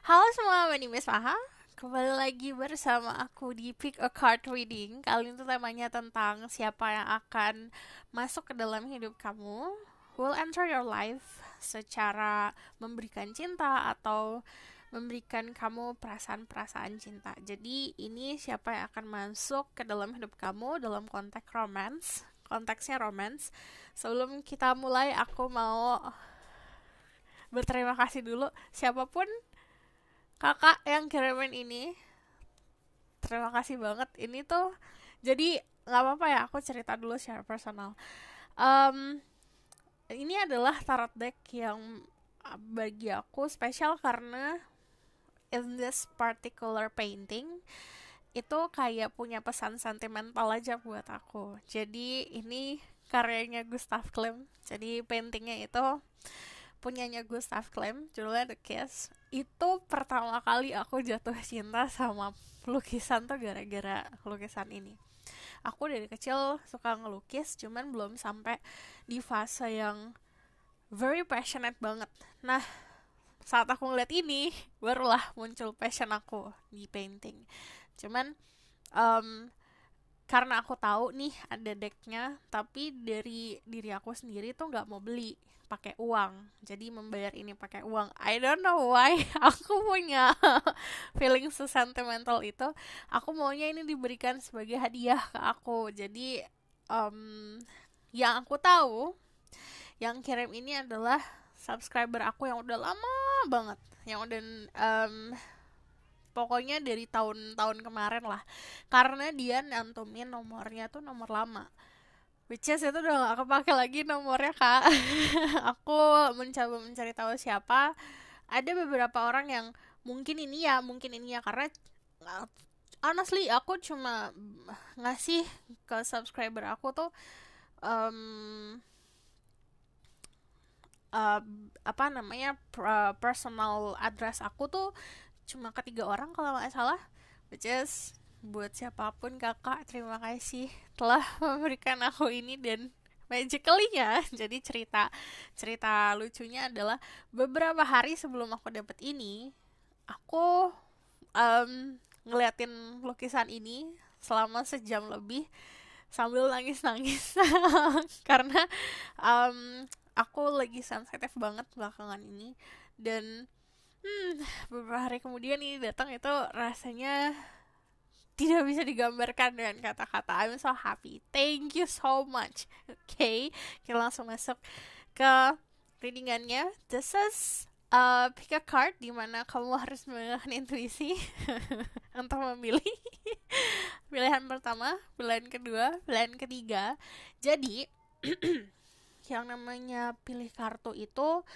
Halo semua, my name is Maha. Kembali lagi bersama aku di Pick a Card Reading. Kali ini tuh temanya tentang siapa yang akan masuk ke dalam hidup kamu, will enter your life secara memberikan cinta atau memberikan kamu perasaan-perasaan cinta. Jadi ini siapa yang akan masuk ke dalam hidup kamu dalam konteks romance. Konteksnya romance. Sebelum kita mulai, aku mau berterima kasih dulu siapapun kakak yang kirimin ini. Terima kasih banget. Ini tuh jadi nggak apa-apa ya, aku cerita dulu secara personal. um, ini adalah tarot deck yang bagi aku spesial karena in this particular painting itu kayak punya pesan sentimental aja buat aku. Jadi ini karyanya Gustav Klimt. Jadi paintingnya itu punyanya Gustav Klimt, judulnya The Kiss. Itu pertama kali aku jatuh cinta sama lukisan tuh gara-gara lukisan ini. Aku dari kecil suka ngelukis, cuman belum sampai di fase yang very passionate banget. Nah, saat aku ngeliat ini, barulah muncul passion aku di painting. Cuman um, karena aku tahu nih ada decknya, tapi dari diri aku sendiri tuh nggak mau beli pakai uang, jadi membayar ini pakai uang. I don't know why. Aku punya feeling sentimental itu. Aku maunya ini diberikan sebagai hadiah ke aku. Jadi um, yang aku tahu, yang kirim ini adalah subscriber aku yang udah lama banget, yang udah pokoknya dari tahun-tahun kemarin lah, karena dia nantumin nomornya tuh nomor lama, which is itu udah gak kepake lagi nomornya, kak. Aku mencoba mencari tahu siapa. Ada beberapa orang yang mungkin ini ya, karena honestly aku cuma ngasih ke subscriber aku tuh um, uh, apa namanya personal address aku tuh cuma ketiga orang kalau nggak salah, which is buat siapapun kakak, terima kasih telah memberikan aku ini. Dan magically ya, jadi cerita cerita lucunya adalah beberapa hari sebelum aku dapet ini, aku ngeliatin lukisan ini selama sejam lebih sambil nangis-nangis karena aku lagi sensitif banget belakangan ini. Dan beberapa hari kemudian ini datang, itu rasanya tidak bisa digambarkan dengan kata-kata. I'm so happy. Thank you so much. Okay, kita langsung masuk ke readingannya. This is pick a card, dimana kamu harus menggunakan intuisi untuk memilih pilihan pertama, pilihan kedua, pilihan ketiga. Jadi yang namanya pilih kartu itu,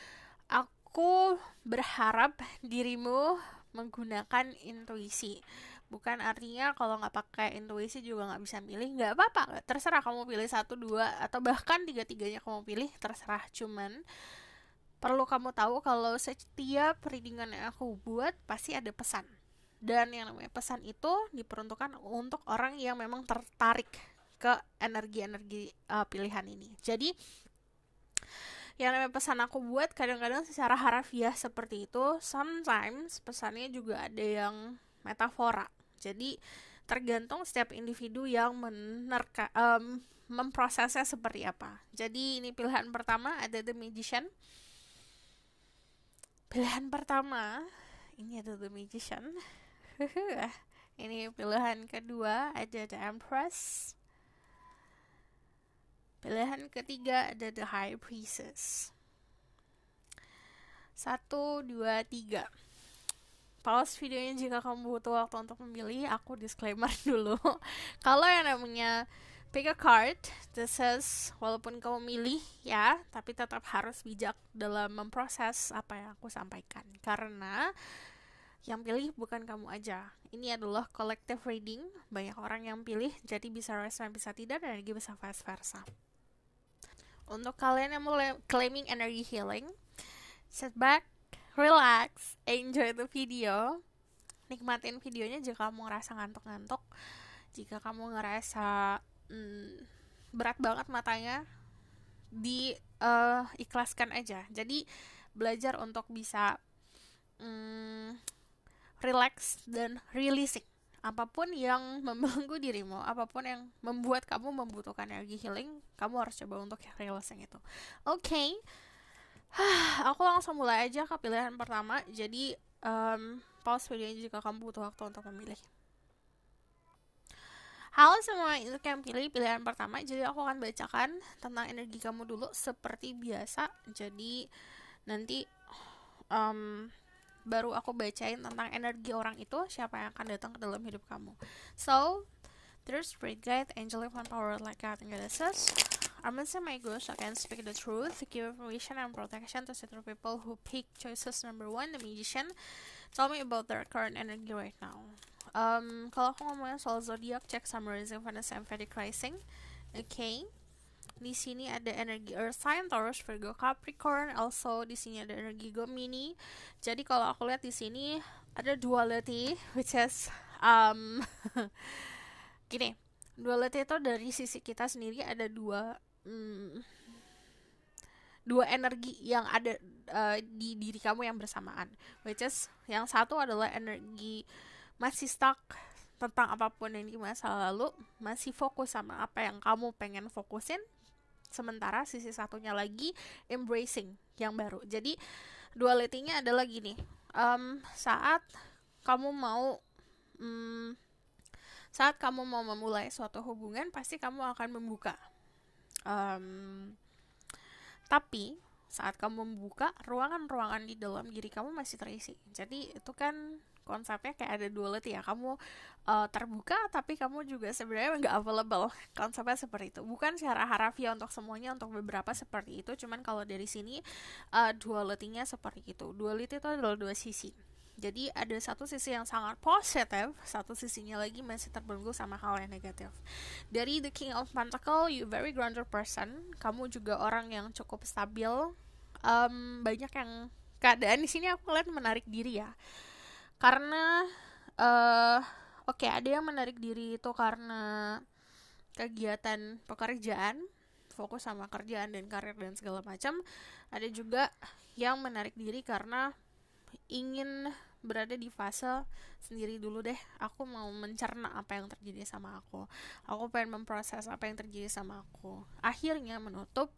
aku berharap dirimu menggunakan intuisi. Bukan artinya kalau nggak pakai intuisi juga nggak bisa milih, nggak apa-apa, terserah kamu pilih satu, dua, atau bahkan tiga-tiganya kamu pilih, terserah. Cuman perlu kamu tahu kalau setiap readingan yang aku buat pasti ada pesan. Dan yang namanya pesan itu diperuntukkan untuk orang yang memang tertarik ke energi-energi pilihan ini. Jadi yang namanya pesan aku buat kadang-kadang secara harafiah seperti itu, sometimes pesannya juga ada yang metafora. Jadi tergantung setiap individu yang memprosesnya seperti apa. Jadi ini pilihan pertama ada The Magician. Pilihan pertama ini ada The Magician. Ini pilihan kedua ada The Empress. Pilihan ketiga ada The High Priestess. 1, 2, 3. Pause videonya jika kamu butuh waktu untuk memilih. Aku disclaimer dulu. Kalau yang namanya pick a card, this is walaupun kamu milih ya, tapi tetap harus bijak dalam memproses apa yang aku sampaikan. Karena yang pilih bukan kamu aja. Ini adalah collective reading. Banyak orang yang pilih, jadi bisa respon, bisa tidak, dan juga bisa vice versa. Untuk kalian yang mau claiming energy healing, sit back, relax, enjoy the video. Nikmatin videonya jika kamu ngerasa ngantuk-ngantuk. Jika kamu ngerasa berat banget matanya, ikhlaskan aja. Jadi belajar untuk bisa relax dan releasing. Apapun yang membelenggu dirimu, apapun yang membuat kamu membutuhkan energi healing, kamu harus coba untuk releasing itu. Oke, aku langsung mulai aja ke pilihan pertama. Jadi pause videonya jika kamu butuh waktu untuk memilih. Halo semua, itu yang pilih pilihan pertama. Jadi aku akan bacakan tentang energi kamu dulu seperti biasa. Jadi nanti baru aku bacain tentang energi orang itu, siapa yang akan datang ke dalam hidup kamu. So, there's spirit guide, angelic one power like God and goddesses. I'm gonna say my ghost, I can speak the truth, give information and protection to certain people who pick choices number 1, the magician. Tell me about their current energy right now. Kalau aku ngomongin soal zodiac, check summarizing Venus and Vedic rising. Okay. Di sini ada energi Earth sign, Taurus, Virgo, Capricorn. Also di sini ada energi Gemini. Jadi kalau aku lihat di sini ada duality, which is gini. Duality itu dari sisi kita sendiri ada dua energi yang ada di diri kamu yang bersamaan. Which is yang satu adalah energi masih stuck tentang apapun yang di masa lalu, masih fokus sama apa yang kamu pengen fokusin. Sementara sisi satunya lagi embracing yang baru. Jadi duality-nya adalah gini, saat kamu mau memulai suatu hubungan, pasti kamu akan membuka. Tapi saat kamu membuka, ruangan-ruangan di dalam diri kamu masih terisi. Jadi itu kan konsepnya kayak ada duality ya, kamu terbuka tapi kamu juga sebenarnya nggak available. Konsepnya seperti itu, bukan secara harafiah untuk semuanya, untuk beberapa seperti itu, cuman kalau dari sini duality-nya seperti itu. Duality itu adalah dua sisi. Jadi ada satu sisi yang sangat positif, satu sisinya lagi masih terbelenggu sama hal yang negatif. Dari The King of Pentacles, you very grounded person, kamu juga orang yang cukup stabil. Banyak yang keadaan di sini aku lihat menarik diri ya, karena ada yang menarik diri itu karena kegiatan pekerjaan, fokus sama kerjaan dan karir dan segala macam. Ada juga yang menarik diri karena ingin berada di fase sendiri dulu deh. Aku mau mencerna apa yang terjadi sama aku. Aku pengen memproses apa yang terjadi sama aku. Akhirnya menutup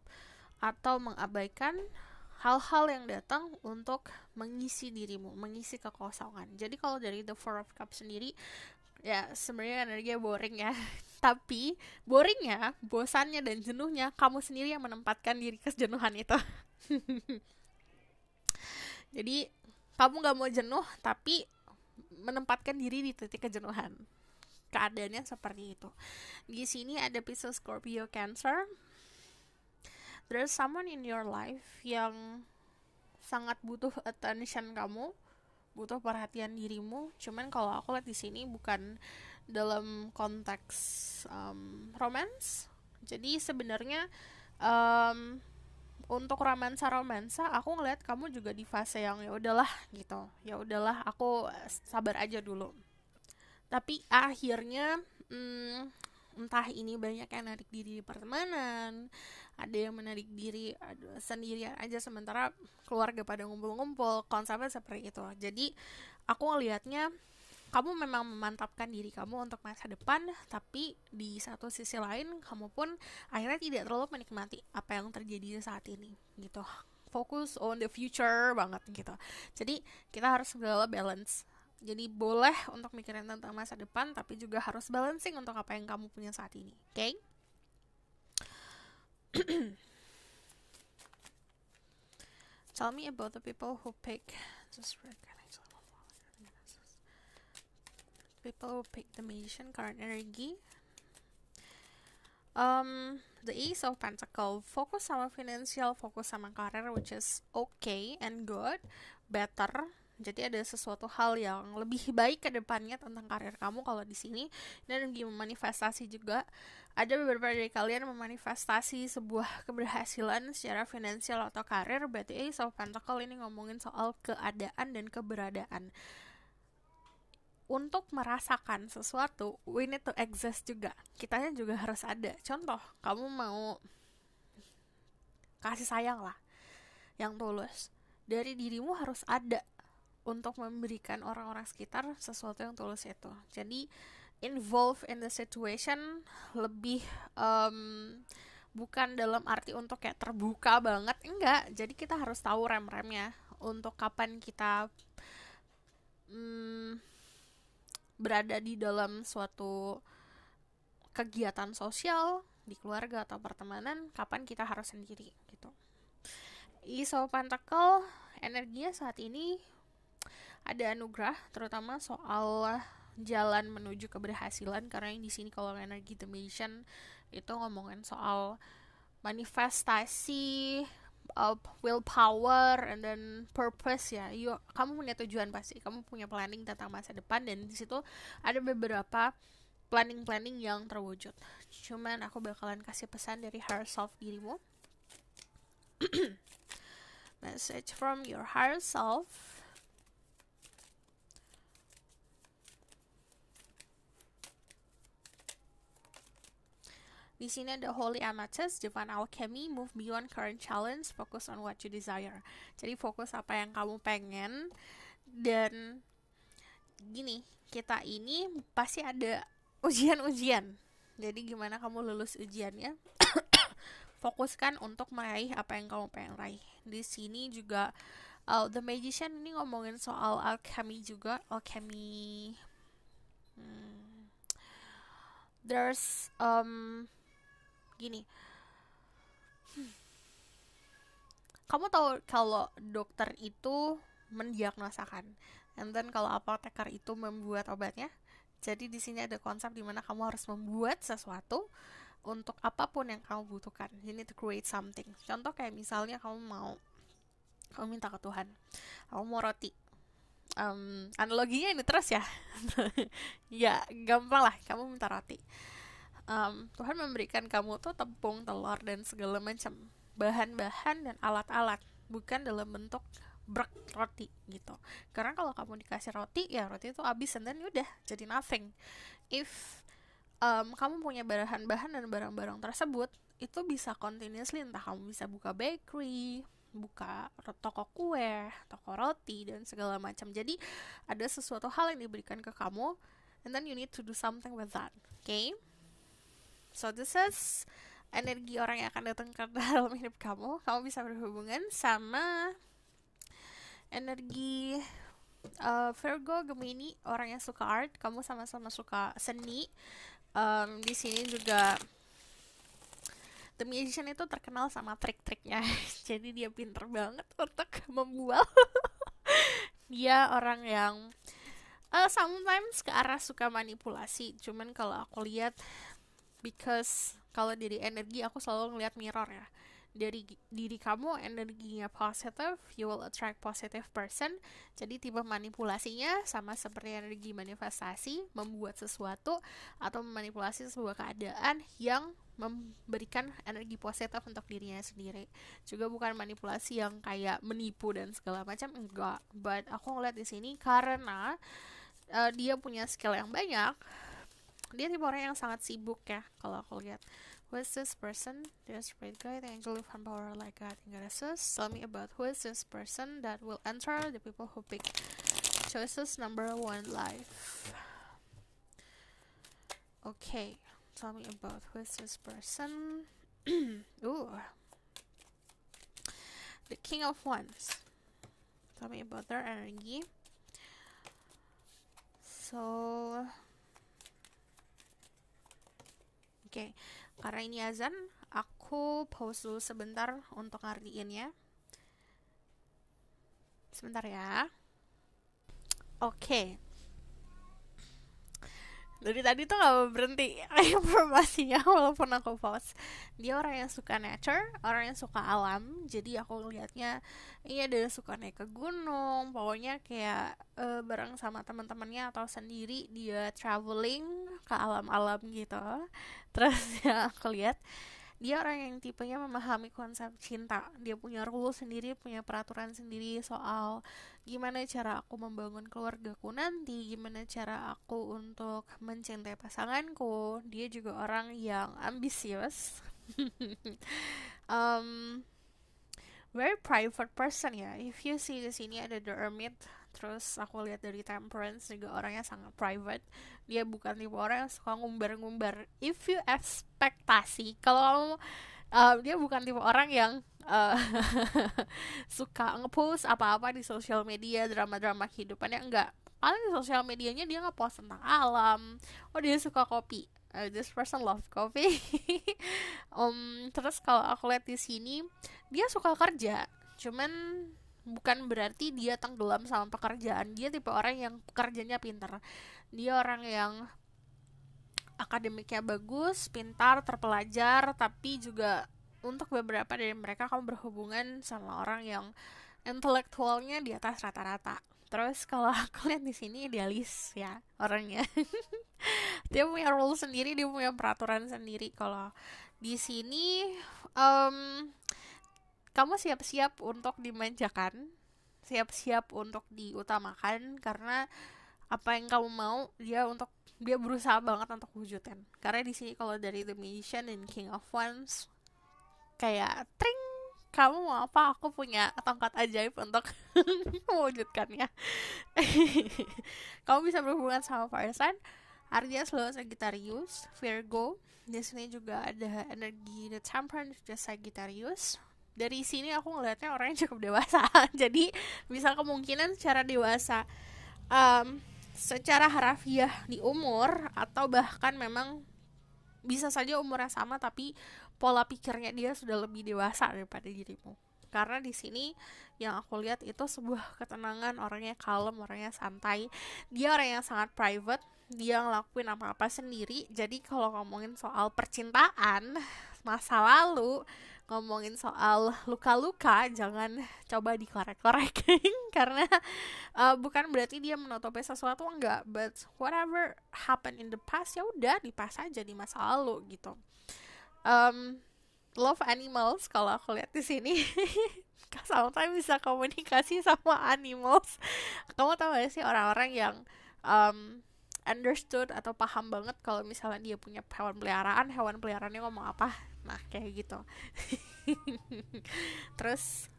atau mengabaikan hal-hal yang datang untuk mengisi dirimu, mengisi kekosongan. Jadi kalau dari The Four of Cups sendiri, ya sebenarnya energinya boring ya. Tapi boringnya, bosannya dan jenuhnya, kamu sendiri yang menempatkan diri ke jenuhan itu. Jadi kamu gak mau jenuh, tapi menempatkan diri di titik kejenuhan. Keadaannya seperti itu. Di sini ada Pisces, Scorpio, Cancer. There's someone in your life yang sangat butuh attention kamu, butuh perhatian dirimu. Cuman kalau aku lihat di sini bukan dalam konteks romance. Jadi sebenarnya untuk romansa aku ngeliat kamu juga di fase yang ya udahlah gitu. Ya udahlah, aku sabar aja dulu. Tapi akhirnya entah ini banyak yang menarik diri di pertemanan, ada yang menarik diri sendirian aja, sementara keluarga pada ngumpul-ngumpul. Konsepnya seperti itu. Jadi aku ngelihatnya kamu memang memantapkan diri kamu untuk masa depan, tapi di satu sisi lain kamu pun akhirnya tidak terlalu menikmati apa yang terjadi saat ini gitu. Fokus on the future banget gitu. Jadi kita harus segala balance. Jadi boleh untuk mikirin tentang masa depan, tapi juga harus balancing untuk apa yang kamu punya saat ini. Okay? Tell me about the people who pick the magician current energy. The Ace of Pentacles, fokus sama financial, fokus sama karir, which is okay and good, better. Jadi ada sesuatu hal yang lebih baik ke depannya tentang karir kamu kalau di sini. Dan energi memanifestasi juga. Ada beberapa dari kalian memanifestasi sebuah keberhasilan secara finansial atau karir. Berarti Ace of Pentacles ini ngomongin soal keadaan dan keberadaan. Untuk merasakan sesuatu, we need to exist juga. Kitanya juga harus ada. Contoh, kamu mau kasih sayang lah, yang tulus. Dari dirimu harus ada untuk memberikan orang-orang sekitar sesuatu yang tulus itu. Jadi involve in the situation lebih bukan dalam arti untuk kayak terbuka banget, enggak. Jadi kita harus tahu rem-remnya untuk kapan kita berada di dalam suatu kegiatan sosial di keluarga atau pertemanan, kapan kita harus sendiri gitu. Ace of Pentacle energinya saat ini ada anugerah, terutama soal jalan menuju keberhasilan, karena yang di sini kalau energi The Magician itu ngomongin soal manifestasi, willpower, and then purpose ya. Kamu punya tujuan pasti, kamu punya planning tentang masa depan, dan di situ ada beberapa planning yang terwujud. Cuman aku bakalan kasih pesan dari higher self dirimu. Message from your higher self. Di sini ada Holy Amethyst, Divine Alchemy, move beyond current challenge, focus on what you desire. Jadi fokus apa yang kamu pengen, dan gini, kita ini pasti ada ujian-ujian. Jadi gimana kamu lulus ujiannya? Fokuskan untuk meraih apa yang kamu pengen raih. Di sini juga The Magician ini ngomongin soal alchemy juga. Alchemy, there's gini, kamu tahu kalau dokter itu mendiagnosakan, and then kalau apoteker itu membuat obatnya. Jadi di sini ada konsep di mana kamu harus membuat sesuatu untuk apapun yang kamu butuhkan. You need to create something. Contoh kayak misalnya kamu minta ke Tuhan, kamu mau roti. Analoginya ini terus ya. Ya gampang lah, kamu minta roti. Tuhan memberikan kamu tuh tepung, telur, dan segala macam bahan-bahan dan alat-alat, bukan dalam bentuk brek roti gitu. Karena kalau kamu dikasih roti, ya roti itu habis, and then udah jadi nothing. If kamu punya bahan-bahan dan barang-barang tersebut, itu bisa continuously, entah kamu bisa buka bakery, buka toko kue, toko roti, dan segala macam. Jadi ada sesuatu hal yang diberikan ke kamu, and then you need to do something with that. Okay? So this is energi orang yang akan datang ke dalam hidup kamu. Kamu bisa berhubungan sama energi Virgo, Gemini, orang yang suka art. Kamu sama-sama suka seni. Di sini juga The Magician itu terkenal sama trik-triknya. Jadi dia pinter banget untuk membual. Dia orang yang sometimes ke arah suka manipulasi. Cuman kalau aku lihat, because kalau dari energi aku selalu ngeliat mirror ya. Dari diri kamu energinya positive, you will attract positive person. Jadi tipe manipulasinya sama seperti energi manifestasi, membuat sesuatu atau memanipulasi sebuah keadaan yang memberikan energi positif untuk dirinya sendiri. Juga bukan manipulasi yang kayak menipu dan segala macam, enggak. But aku ngeliat di sini karena dia punya skill yang banyak. Dia tipe orang yang sangat sibuk ya, kalau aku lihat. Who is this person? There's great guy, the angel of power like God in goddesses. Tell me about who is this person that will enter the people who pick choices number 1 life. Okay, tell me about who is this person. Ooh, the King of Wands. Tell me about their energy. So okay, karena ini azan, aku pause dulu sebentar untuk ngertiinnya. Sebentar ya. Oke. Dari tadi tuh gak berhenti informasinya walaupun aku pause. Dia orang yang suka nature, orang yang suka alam. Jadi aku ngeliatnya ini ada suka naik ke gunung, pokoknya kayak bareng sama teman-temannya atau sendiri dia traveling ke alam-alam gitu. Terus ya aku lihat dia orang yang tipenya memahami konsep cinta. Dia punya rule sendiri, punya peraturan sendiri soal gimana cara aku membangun keluargaku nanti, gimana cara aku untuk mencintai pasanganku. Dia juga orang yang ambisius. Very private person ya. If you see di sini ada the Hermit, Terus aku lihat dari Temperance juga orangnya sangat private. Dia bukan tipe orang yang suka ngumbar-ngumbar. If you ekspektasi, kalau kamu dia bukan tipe orang yang uh, suka ngepost apa-apa di sosial media, drama-drama kehidupannya, enggak. Paling di sosial medianya dia ngepost tentang alam. Oh, dia suka kopi. This person love coffee. Terus kalau aku lihat di sini, dia suka kerja. Cuman bukan berarti dia tenggelam sama pekerjaan. Dia tipe orang yang pekerjaannya pintar. Dia orang yang akademiknya bagus, pintar, terpelajar, tapi juga untuk beberapa dari mereka kamu berhubungan sama orang yang intelektualnya di atas rata-rata. Terus kalau aku lihat di sini idealis ya orangnya. Dia punya rule sendiri, dia punya peraturan sendiri. Kalau di sini um, kamu siap-siap untuk dimanjakan, siap-siap untuk diutamakan karena apa yang kamu mau dia berusaha banget untuk wujudin. Karena di sini kalau dari The Magician dan King of Wands kayak tring, kamu mau apa, aku punya tongkat ajaib untuk mewujudkannya. Kamu bisa berhubungan sama fire sign, artinya selalu Sagittarius, Virgo. Di sini juga ada energi The Temperance, juga Sagittarius. Dari sini aku ngelihatnya orangnya cukup dewasa. Jadi bisa kemungkinan secara dewasa, secara harafiah di umur, atau bahkan memang bisa saja umurnya sama tapi pola pikirnya dia sudah lebih dewasa daripada dirimu. Karena di sini yang aku lihat itu sebuah ketenangan, orangnya kalem, orangnya santai. Dia orang yang sangat private, dia ngelakuin apa-apa sendiri. Jadi kalau ngomongin soal percintaan, masa lalu, ngomongin soal luka-luka, jangan coba dikorek-korek. Karena bukan berarti dia menutupi sesuatu, enggak, but whatever happened in the past ya udah dipas aja di masa lalu gitu. Love animals kalau aku lihat di sini. Sometimes bisa komunikasi sama animals. Kamu tahu gak sih orang-orang yang understood atau paham banget kalau misalnya dia punya hewan peliharaannya ngomong apa. Nah kayak gitu. Terus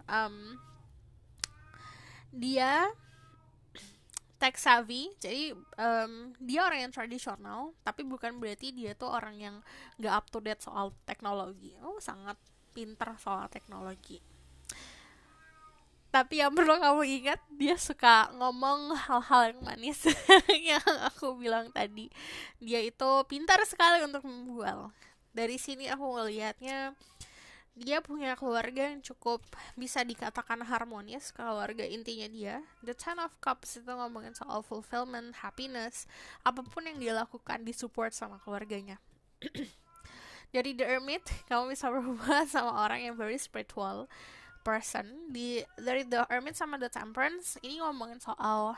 dia tech savvy, jadi dia orang yang tradisional, tapi bukan berarti dia tuh orang yang gak up to date soal teknologi. Oh, sangat pintar soal teknologi. Tapi yang perlu kamu ingat, dia suka ngomong hal-hal yang manis. Yang aku bilang tadi, dia itu pintar sekali untuk membual. Dari sini aku ngelihatnya dia punya keluarga yang cukup bisa dikatakan harmonis. Keluarga intinya dia, The Ten of Cups itu ngomongin soal fulfillment, happiness, apapun yang dia lakukan disupport sama keluarganya. Dari The Hermit, kamu bisa berhubungan sama orang yang very spiritual person. Dari The Hermit sama The Temperance, ini ngomongin soal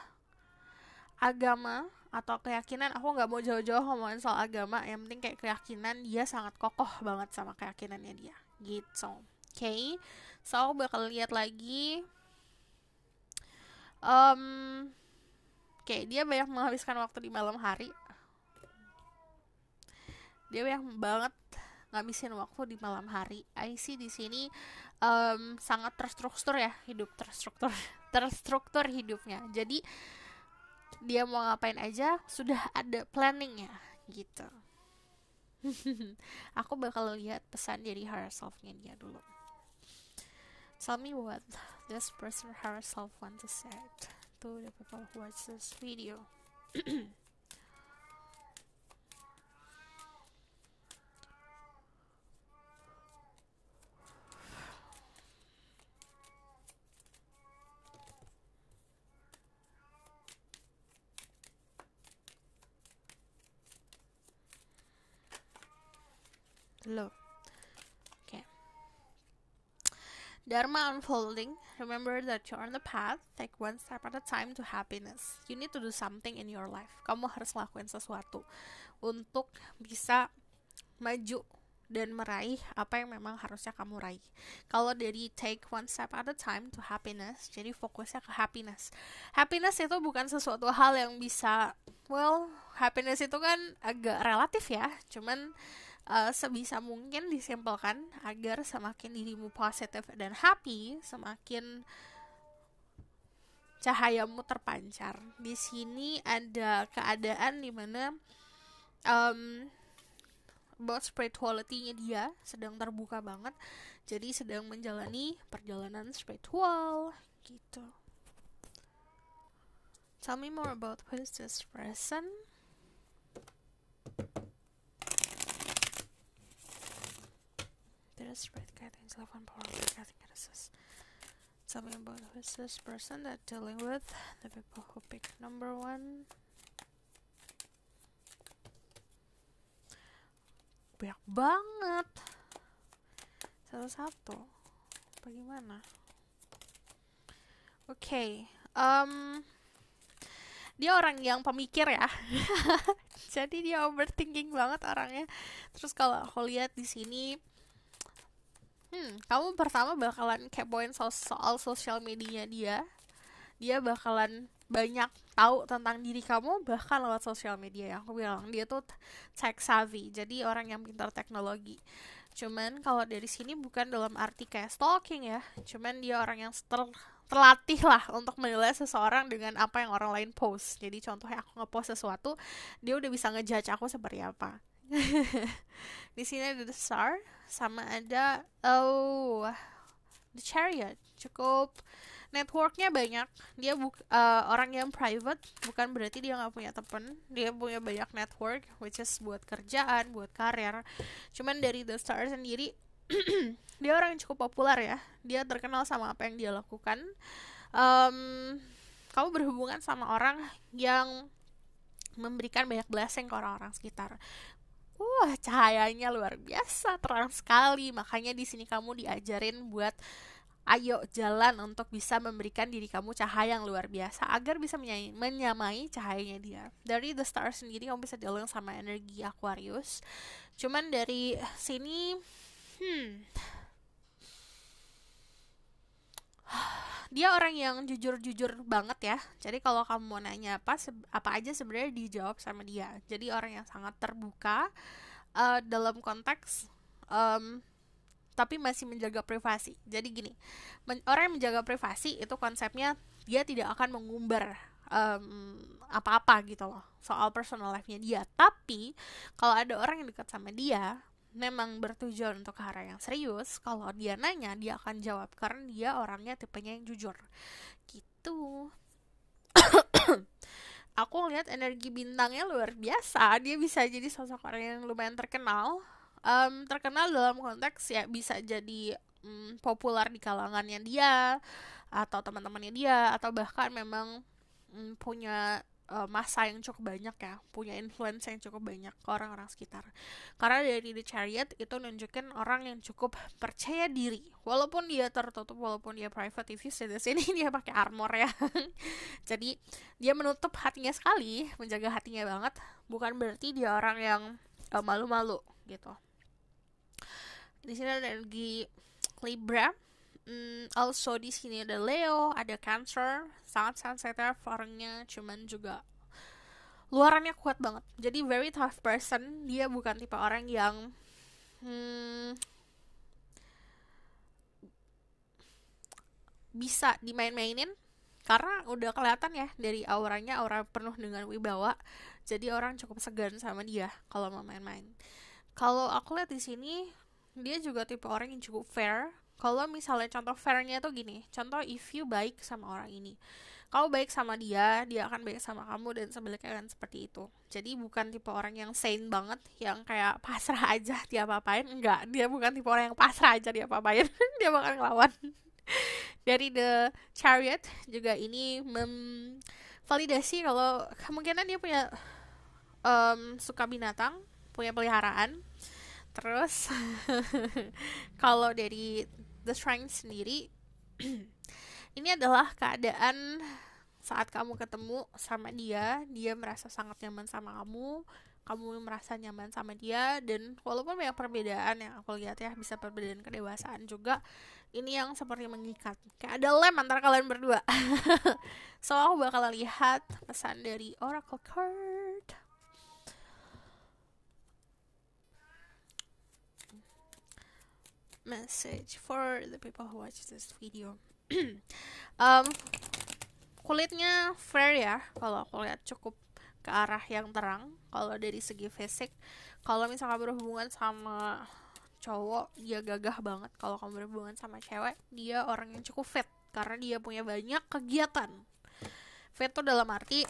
agama atau keyakinan. Aku nggak mau jauh-jauh ngomongin soal agama, yang penting kayak keyakinan, dia sangat kokoh banget sama keyakinannya dia gitu. Okay, so aku bakal lihat lagi. Dia banyak menghabiskan waktu di malam hari. Dia banyak banget ngabisin waktu di malam hari. I see di sini sangat terstruktur ya, terstruktur hidupnya. Jadi dia mau ngapain aja sudah ada planningnya gitu. Aku bakal lihat pesan dari herself-nya dia dulu. Tell me what this person herself want to say to the people who watch this video. Low. Okay. Dharma unfolding. Remember that you're on the path. Take one step at a time to happiness. You need to do something in your life. Kamu harus lakuin sesuatu untuk bisa maju dan meraih apa yang memang harusnya kamu raih. Kalau dari take one step at a time to happiness, jadi fokusnya ke happiness. Happiness itu bukan sesuatu hal yang bisa, happiness itu kan agak relatif ya. Cuman sebisa mungkin disimpulkan agar semakin dirimu positif dan happy, cahayamu terpancar. Di sini ada keadaan dimana um, about spirituality-nya dia sedang terbuka banget, jadi sedang menjalani perjalanan spiritual gitu. Tell me more about who is this person. There's red guidance, love and power, guiding us. Tell me about who is this person that dealing with the people who pick number 1. Banyak banget. Satu-satu. Bagaimana? Oke. Dia orang yang pemikir ya. Jadi dia overthinking banget orangnya. Terus kalau aku lihat di sini, kamu pertama bakalan kepoin soal sosial medianya dia. Dia bakalan banyak tahu tentang diri kamu bahkan lewat sosial media. Yang aku bilang dia tuh tech savvy, jadi orang yang pintar teknologi. Cuman kalau dari sini bukan dalam arti kayak stalking ya, cuman dia orang yang terlatih lah untuk menilai seseorang dengan apa yang orang lain post. Jadi contohnya aku ngepost sesuatu, dia udah bisa ngejudge aku seperti apa. Di sini ada the Star sama ada the Chariot. Cukup networknya banyak. Dia orang yang private, bukan berarti dia nggak punya temen. Dia punya banyak network, which is buat kerjaan, buat karir. Cuman dari the Star sendiri dia orang yang cukup populer ya. Dia terkenal sama apa yang dia lakukan. Kamu berhubungan sama orang yang memberikan banyak blessing ke orang-orang sekitar. Cahayanya luar biasa, terang sekali. Makanya di sini kamu diajarin buat ayo jalan untuk bisa memberikan diri kamu cahaya yang luar biasa agar bisa menyamai cahayanya dia. Dari the Star sendiri kamu bisa dealing sama energi Aquarius. Cuman dari sini dia orang yang jujur-jujur banget ya. Jadi kalau kamu mau nanya apa aja sebenarnya dijawab sama dia. Jadi orang yang sangat terbuka dalam konteks tapi masih menjaga privasi. Jadi gini, orang yang menjaga privasi itu konsepnya dia tidak akan mengumbar apa-apa gitu loh soal personal life-nya dia. Tapi kalau ada orang yang dekat sama dia memang bertujuan untuk ke arah yang serius, kalau dia nanya dia akan jawab karena dia orangnya tipenya yang jujur gitu. Aku lihat energi bintangnya luar biasa. Dia bisa jadi sosok orang yang lumayan terkenal. Terkenal dalam konteks ya bisa jadi populer di kalangannya dia atau teman-temannya dia, atau bahkan memang punya masa yang cukup banyak ya, punya influence yang cukup banyak ke orang-orang sekitar. Karena dari The Chariot itu nunjukin orang yang cukup percaya diri, walaupun dia tertutup, walaupun dia private. If you see this, ini dia pakai armor ya. Jadi dia menutup hatinya sekali, menjaga hatinya banget. Bukan berarti dia orang yang malu-malu gitu. Di sini ada energi Libra. Also di sini ada Leo, ada Cancer, sangat sensitive orangnya, cuman juga luarannya kuat banget. Jadi very tough person. Dia bukan tipe orang yang bisa dimain-mainin, karena udah kelihatan ya dari auranya, aura penuh dengan wibawa. Jadi orang cukup segan sama dia kalau mau main-main. Kalau aku lihat di sini dia juga tipe orang yang cukup fair. Kalau misalnya contoh fairnya tuh gini, contoh if you baik sama orang ini, kamu baik sama dia, dia akan baik sama kamu, dan sebaliknya kan seperti itu. Jadi bukan tipe orang yang sane banget, yang kayak pasrah aja dia apa-apain. Enggak, dia bukan tipe orang yang pasrah aja dia apa-apain. Dia bakal ngelawan. Dari The Chariot juga ini memvalidasi kalau kemungkinan dia punya suka binatang, punya peliharaan. Terus kalau dari The Strength sendiri ini adalah keadaan saat kamu ketemu sama dia merasa sangat nyaman sama kamu merasa nyaman sama dia, dan walaupun banyak perbedaan yang aku lihat ya, bisa perbedaan kedewasaan juga, ini yang seperti mengikat, kayak ada lem antara kalian berdua. So aku bakal lihat pesan dari Oracle Card. Message for the people who watch this video. kulitnya fair ya, kalau aku lihat cukup ke arah yang terang kalau dari segi fisik. Kalau misalkan berhubungan sama cowok dia gagah banget, kalau kamu berhubungan sama cewek dia orang yang cukup fit karena dia punya banyak kegiatan. Fit tuh dalam arti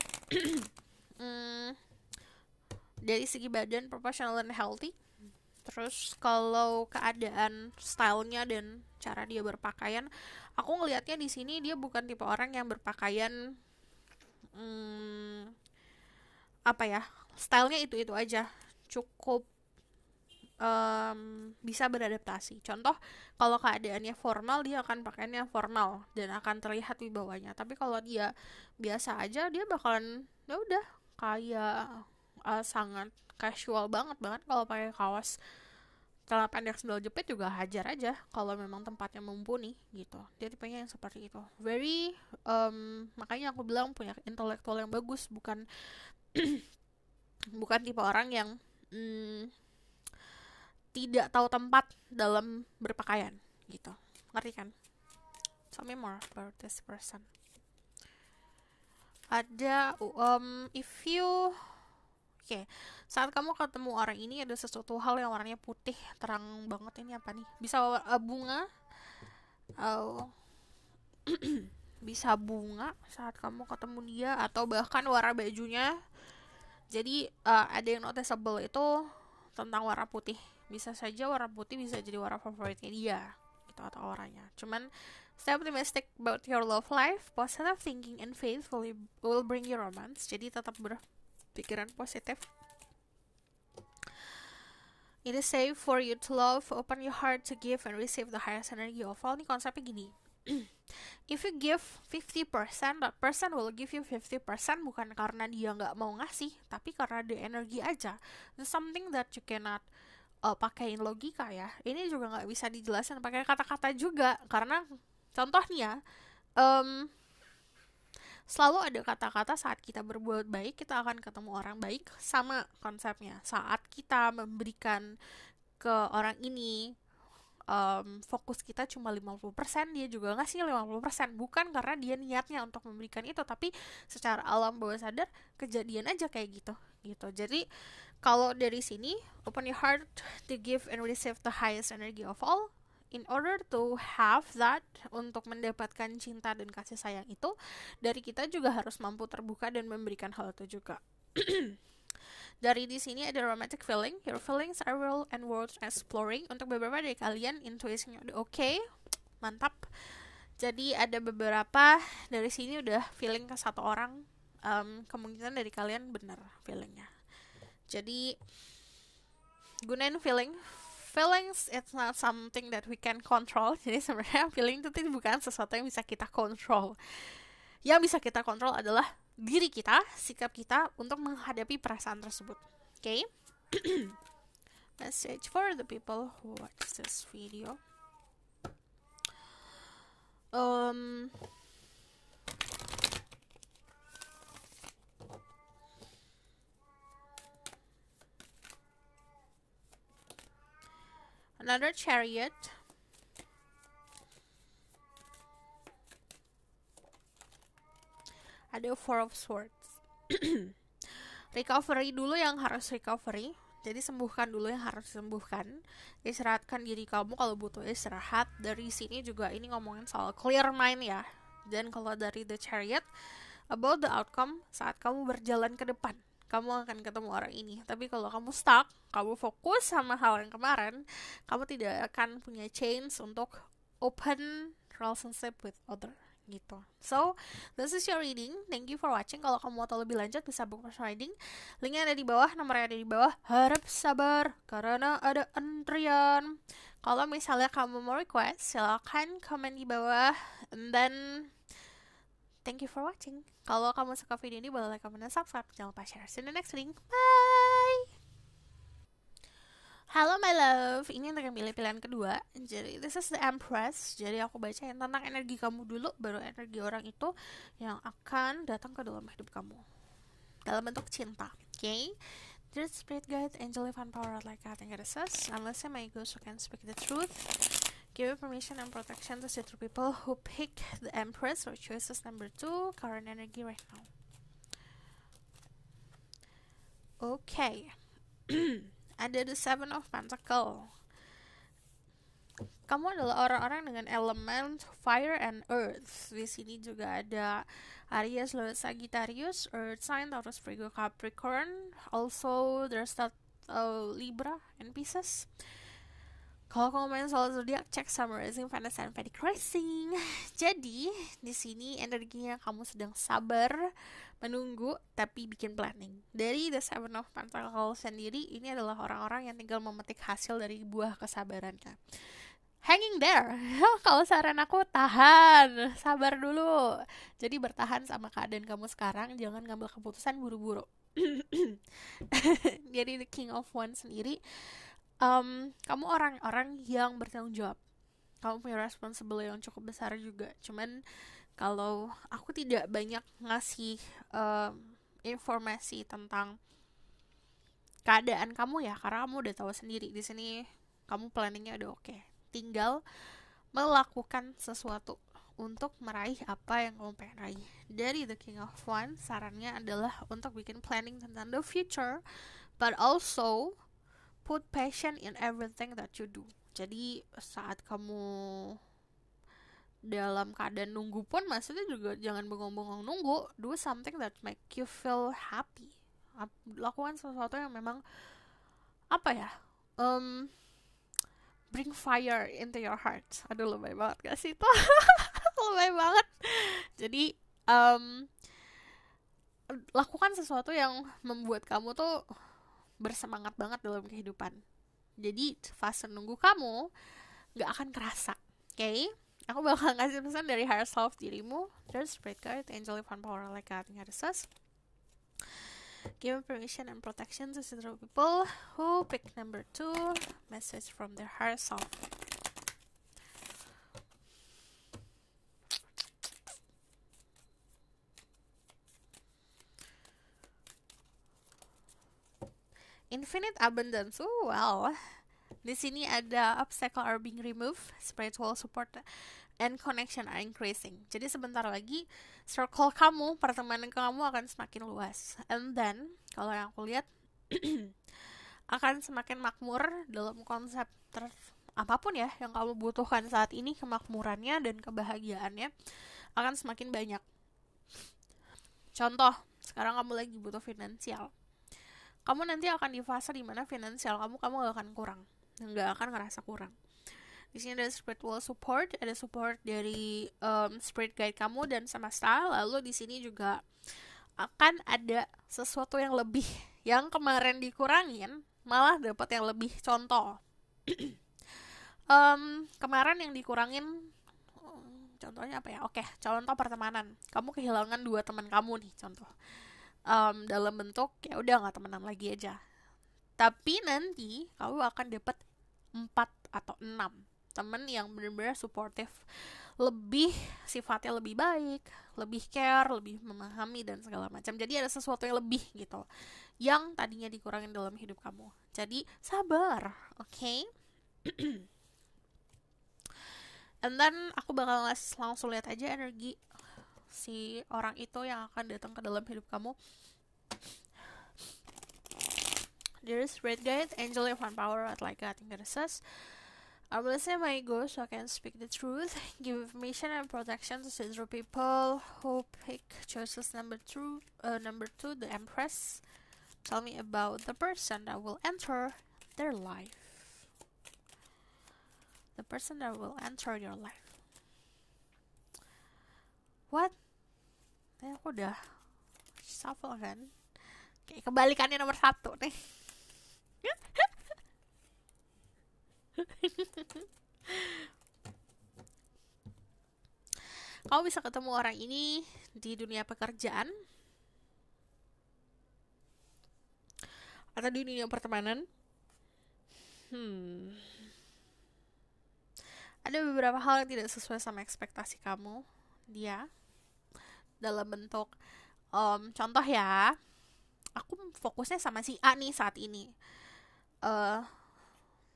hmm, dari segi badan proportional and healthy. Terus kalau keadaan stylenya dan cara dia berpakaian, aku ngelihatnya di sini dia bukan tipe orang yang berpakaian apa ya, stylenya itu aja, cukup bisa beradaptasi. Contoh, kalau keadaannya formal dia akan pakaiannya formal dan akan terlihat wibawanya. Tapi kalau dia biasa aja dia bakalan ya udah kayak sangat casual banget kalau pakai kaos, celana pendek sandal jepit juga hajar aja kalau memang tempatnya mumpuni gitu. Dia tipenya yang seperti itu. Very makanya aku bilang punya intelektual yang bagus, bukan bukan tipe orang yang tidak tahu tempat dalam berpakaian gitu. Ngerti kan? Tell me more about this person. Ada if you saat kamu ketemu orang ini ada sesuatu hal yang warnanya putih terang banget, ini apa nih? Bisa bunga, bisa bunga saat kamu ketemu dia, atau bahkan warna bajunya. Jadi ada yang noticeable itu tentang warna putih. Bisa saja warna putih bisa jadi warna favoritnya dia gitu, atau orangnya. Cuman stay optimistic about your love life. Positive thinking and faith will bring you romance. Jadi tetap berpikiran positif. It is safe for you to love. Open your heart to give and receive the highest energy of all. Ini konsepnya gini. If you give 50%, that person will give you 50%, bukan karena dia nggak mau ngasih, tapi karena the energy aja. There's something that you cannot pakaiin logika ya. Ini juga nggak bisa dijelasin pakai kata-kata juga, karena contohnya selalu ada kata-kata saat kita berbuat baik kita akan ketemu orang baik. Sama konsepnya saat kita memberikan ke orang ini fokus kita cuma 50%, dia juga ngasih 50%, bukan karena dia niatnya untuk memberikan itu, tapi secara alam bawah sadar kejadian aja kayak gitu. Jadi kalau dari sini, open your heart to give and receive the highest energy of all. In order to have that, untuk mendapatkan cinta dan kasih sayang itu, dari kita juga harus mampu terbuka dan memberikan hal itu juga. Dari di sini ada romantic feeling. Your feelings are real and worth exploring. Untuk beberapa dari kalian intuisinya udah oke, mantap. Jadi ada beberapa dari sini udah feeling ke satu orang, kemungkinan dari kalian benar feelingnya. Jadi gunain feelings, it's not something that we can control. Jadi sebenarnya feeling itu bukan sesuatu yang bisa kita kontrol. Yang bisa kita kontrol adalah diri kita, sikap kita untuk menghadapi perasaan tersebut. Okay? Message for the people who watch this video. Another Chariot. Ada Four of Swords. Recovery dulu yang harus recovery. Jadi sembuhkan dulu yang harus disembuhkan. Istirahatkan diri kamu kalau butuh istirahat. Dari sini juga ini ngomongin soal clear mind ya. Dan kalau dari The Chariot, about the outcome saat kamu berjalan ke depan. Kamu akan ketemu orang ini. Tapi kalau kamu stuck, kamu fokus sama hal yang kemarin, kamu tidak akan punya chance untuk open relationship with other. Gitu. So, this is your reading. Thank you for watching. Kalau kamu mau tahu lebih lanjut bisa book personal reading. Linknya ada di bawah, nomornya ada di bawah. Harap sabar karena ada antrian. Kalau misalnya kamu mau request, silakan komen di bawah. And then thank you for watching. Kalau kamu suka video ini boleh like, comment, dan subscribe. Jangan lupa share. See you in the next video. Bye. Halo my love, ini untuk yang pilih pilihan kedua. Jadi this is the Empress. Jadi aku bacain tentang energi kamu dulu, baru energi orang itu yang akan datang ke dalam hidup kamu dalam bentuk cinta. Okay? Dear spirit guide, angel, divine power, like God and goddesses, unless my ghost who can speak the truth, Give permission and protection to see through people who pick the Empress or choices number 2, current energy right now. Okay. Ada the Seven of Pentacle. Kamu adalah orang-orang dengan elemen fire and earth. Di sini juga ada Aries, Leo, Sagittarius, Earth sign, Taurus, Virgo, Capricorn. Also, there's that Libra and Pisces. Kalau kamu main soal zodiak, cek Summer Rising, Venus, and Vedic Rising. Jadi, di sini energinya kamu sedang sabar, menunggu, tapi bikin planning. Dari The Seven of Pentacles sendiri, ini adalah orang-orang yang tinggal memetik hasil dari buah kesabarannya. Hanging there. Kalau saran aku, tahan, sabar dulu. Jadi bertahan sama keadaan kamu sekarang, jangan ngambil keputusan buru-buru. Jadi The King of Wands sendiri, kamu orang-orang yang bertanggung jawab. Kamu punya responsibility yang cukup besar juga. Cuman kalau aku tidak banyak ngasih informasi tentang keadaan kamu ya, karena kamu udah tahu sendiri di sini kamu planningnya udah oke. Tinggal melakukan sesuatu untuk meraih apa yang kamu pengen raih. Dari The King of Wands, sarannya adalah untuk bikin planning tentang the future, but also put passion in everything that you do. Jadi saat kamu dalam keadaan nunggu pun, maksudnya juga jangan bengong-bengong nunggu. Do something that make you feel happy. Lakukan sesuatu yang memang bring fire into your heart. Aduh, lebay banget gak sih itu? Lebay banget. Jadi lakukan sesuatu yang membuat kamu tuh bersemangat banget dalam kehidupan. Jadi fase nunggu kamu gak akan kerasa. Okay? Aku bakal ngasih pesan dari higher self dirimu. There's Spirit Guide, Angel of Power, like guiding us. Give permission and protection to several people who pick number 2, message from their higher self. Infinite abundance. Wow. Di sini ada obstacle are being removed, spiritual support and connection are increasing. Jadi sebentar lagi circle kamu, pertemanan kamu akan semakin luas. And then, kalau yang aku lihat akan semakin makmur dalam konsep apapun ya yang kamu butuhkan saat ini, kemakmurannya dan kebahagiaannya akan semakin banyak. Contoh, sekarang kamu lagi butuh finansial. Kamu nanti akan di fase dimana finansial kamu gak akan kurang, gak akan ngerasa kurang. Di sini ada spiritual support, ada support dari spirit guide kamu dan semesta. Lalu di sini juga akan ada sesuatu yang lebih, yang kemarin dikurangin malah dapat yang lebih. Contoh, kemarin yang dikurangin, contohnya apa ya? Oke, contoh pertemanan. Kamu kehilangan 2 teman kamu nih, contoh. Dalam bentuk ya udah nggak temenan lagi aja. Tapi nanti kamu akan dapat 4 atau 6 temen yang benar-benar suportif, lebih sifatnya lebih baik, lebih care, lebih memahami dan segala macam. Jadi ada sesuatu yang lebih gitu, yang tadinya dikurangin dalam hidup kamu. Jadi sabar, okay? And then aku bakal langsung lihat aja energi si orang itu yang akan datang ke dalam hidup kamu. There is Spirit Guide, Angel of Power, like guiding us. I will say my goal so I can speak the truth, give information and protection to several people who pick choices number 2, the Empress. Tell me about the person that will enter their life. The person that will enter your life. What? Aku udah shuffle kan? Oke, kebalikannya nomor 1 nih. Kamu bisa ketemu orang ini di dunia pekerjaan atau di dunia pertemanan. Ada beberapa hal yang tidak sesuai sama ekspektasi kamu dia, dalam bentuk contoh ya, aku fokusnya sama si A nih saat ini.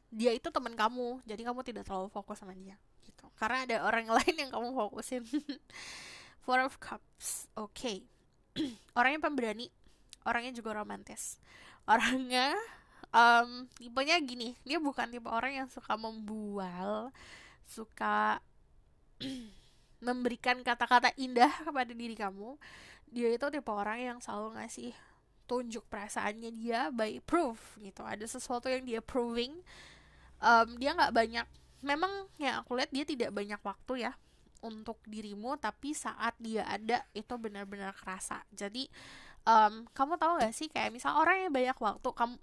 dia itu teman kamu, jadi kamu tidak terlalu fokus sama dia gitu, karena ada orang lain yang kamu fokusin. Four of Cups, oke. Orangnya pemberani, orangnya juga romantis, orangnya tipenya gini, dia bukan tipe orang yang suka membual, suka memberikan kata-kata indah kepada diri kamu. Dia itu tipe orang yang selalu ngasih tunjuk perasaannya dia by proof gitu, ada sesuatu yang dia proving. Dia nggak banyak, memang yang aku lihat dia tidak banyak waktu ya untuk dirimu, tapi saat dia ada itu benar-benar kerasa. Jadi kamu tahu gak sih, kayak misal orang yang banyak waktu, kamu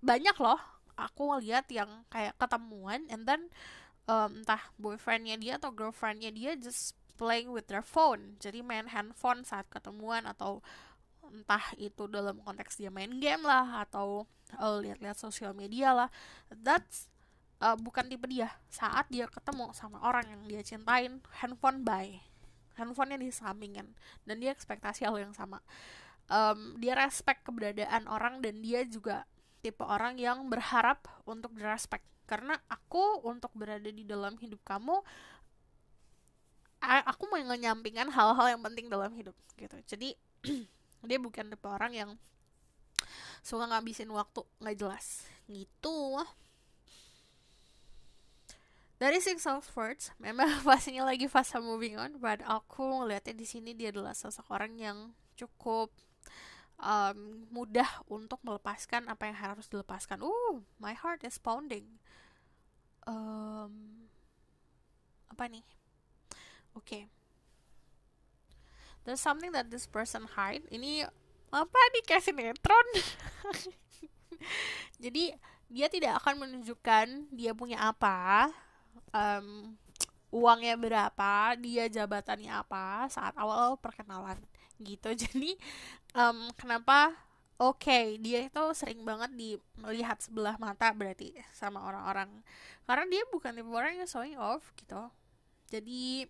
banyak loh aku lihat yang kayak ketemuan and then entah boyfriendnya dia atau girlfriendnya dia just playing with their phone, jadi main handphone saat ketemuan, atau entah itu dalam konteks dia main game lah, atau lihat-lihat sosial media lah. That's bukan tipe dia. Saat dia ketemu sama orang yang dia cintain, handphonenya disampingin, dan dia ekspektasi hal yang sama. Dia respect keberadaan orang, dan dia juga tipe orang yang berharap untuk direspect. Karena aku untuk berada di dalam hidup kamu, aku mau menyampingkan hal-hal yang penting dalam hidup gitu. Jadi dia bukan tipe orang yang suka ngabisin waktu nggak jelas gitu. Dari Six of Swords, memang fasenya lagi fase moving on, but aku ngeliatnya di sini dia adalah seseorang yang cukup mudah untuk melepaskan apa yang harus dilepaskan. My heart is pounding. Apa nih? Okay. There's something that this person hide. Ini apa nih, kayak sinetron? Jadi dia tidak akan menunjukkan dia punya apa, uangnya berapa, dia jabatannya apa saat awal perkenalan gitu. Jadi kenapa dia itu sering banget melihat sebelah mata berarti sama orang-orang, karena dia bukan tipe orang yang showing off gitu. Jadi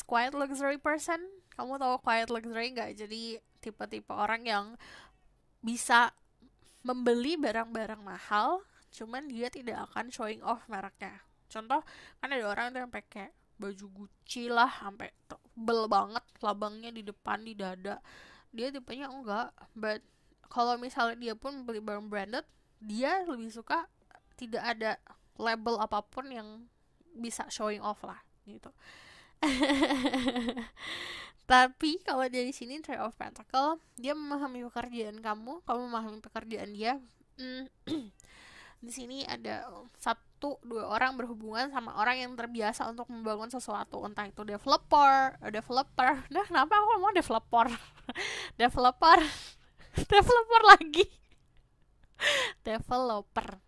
quiet luxury person. Kamu tahu quiet luxury nggak? Jadi tipe-tipe orang yang bisa membeli barang-barang mahal, cuman dia tidak akan showing off mereknya. Contoh, kan ada orang yang pakai baju Gucci lah sampai tebel banget, labangnya di depan, di dada. Dia tipenya enggak. But kalau misalnya dia pun beli barang branded, dia lebih suka tidak ada label apapun yang bisa showing off lah gitu. Tapi kalau dari sini Three of Pentacle, dia memahami pekerjaan kamu memahami pekerjaan dia. Di sini ada 1-2 orang berhubungan sama orang yang terbiasa untuk membangun sesuatu, entah itu developer. Nah, kenapa aku mau developer? Developer lagi. Developer.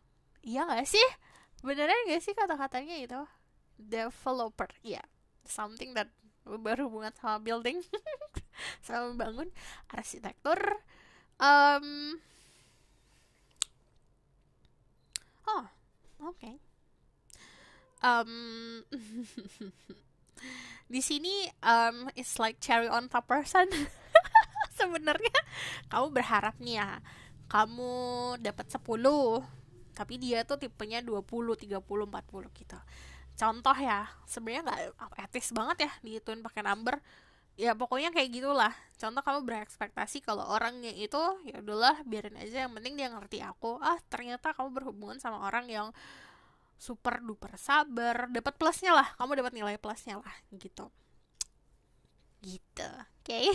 Iya nggak sih? Beneran nggak sih kata-katanya itu? Developer, iya. Something that berhubungan sama building, sama membangun, arsitektur. Oke. Di sini it's like cherry on top person. Sebenarnya kamu berharap nih ya, kamu dapat 10, tapi dia tuh tipenya 20, 30, 40 gitu. Contoh ya, sebenarnya nggak etis banget ya dihituin pakai number. Ya pokoknya kayak gitulah. Contoh, kamu berekspektasi kalau orangnya itu ya udahlah biarin aja, yang penting dia ngerti aku. Ternyata kamu berhubungan sama orang yang super duper sabar, dapat plusnya lah, kamu dapat nilai plusnya lah gitu. Okay.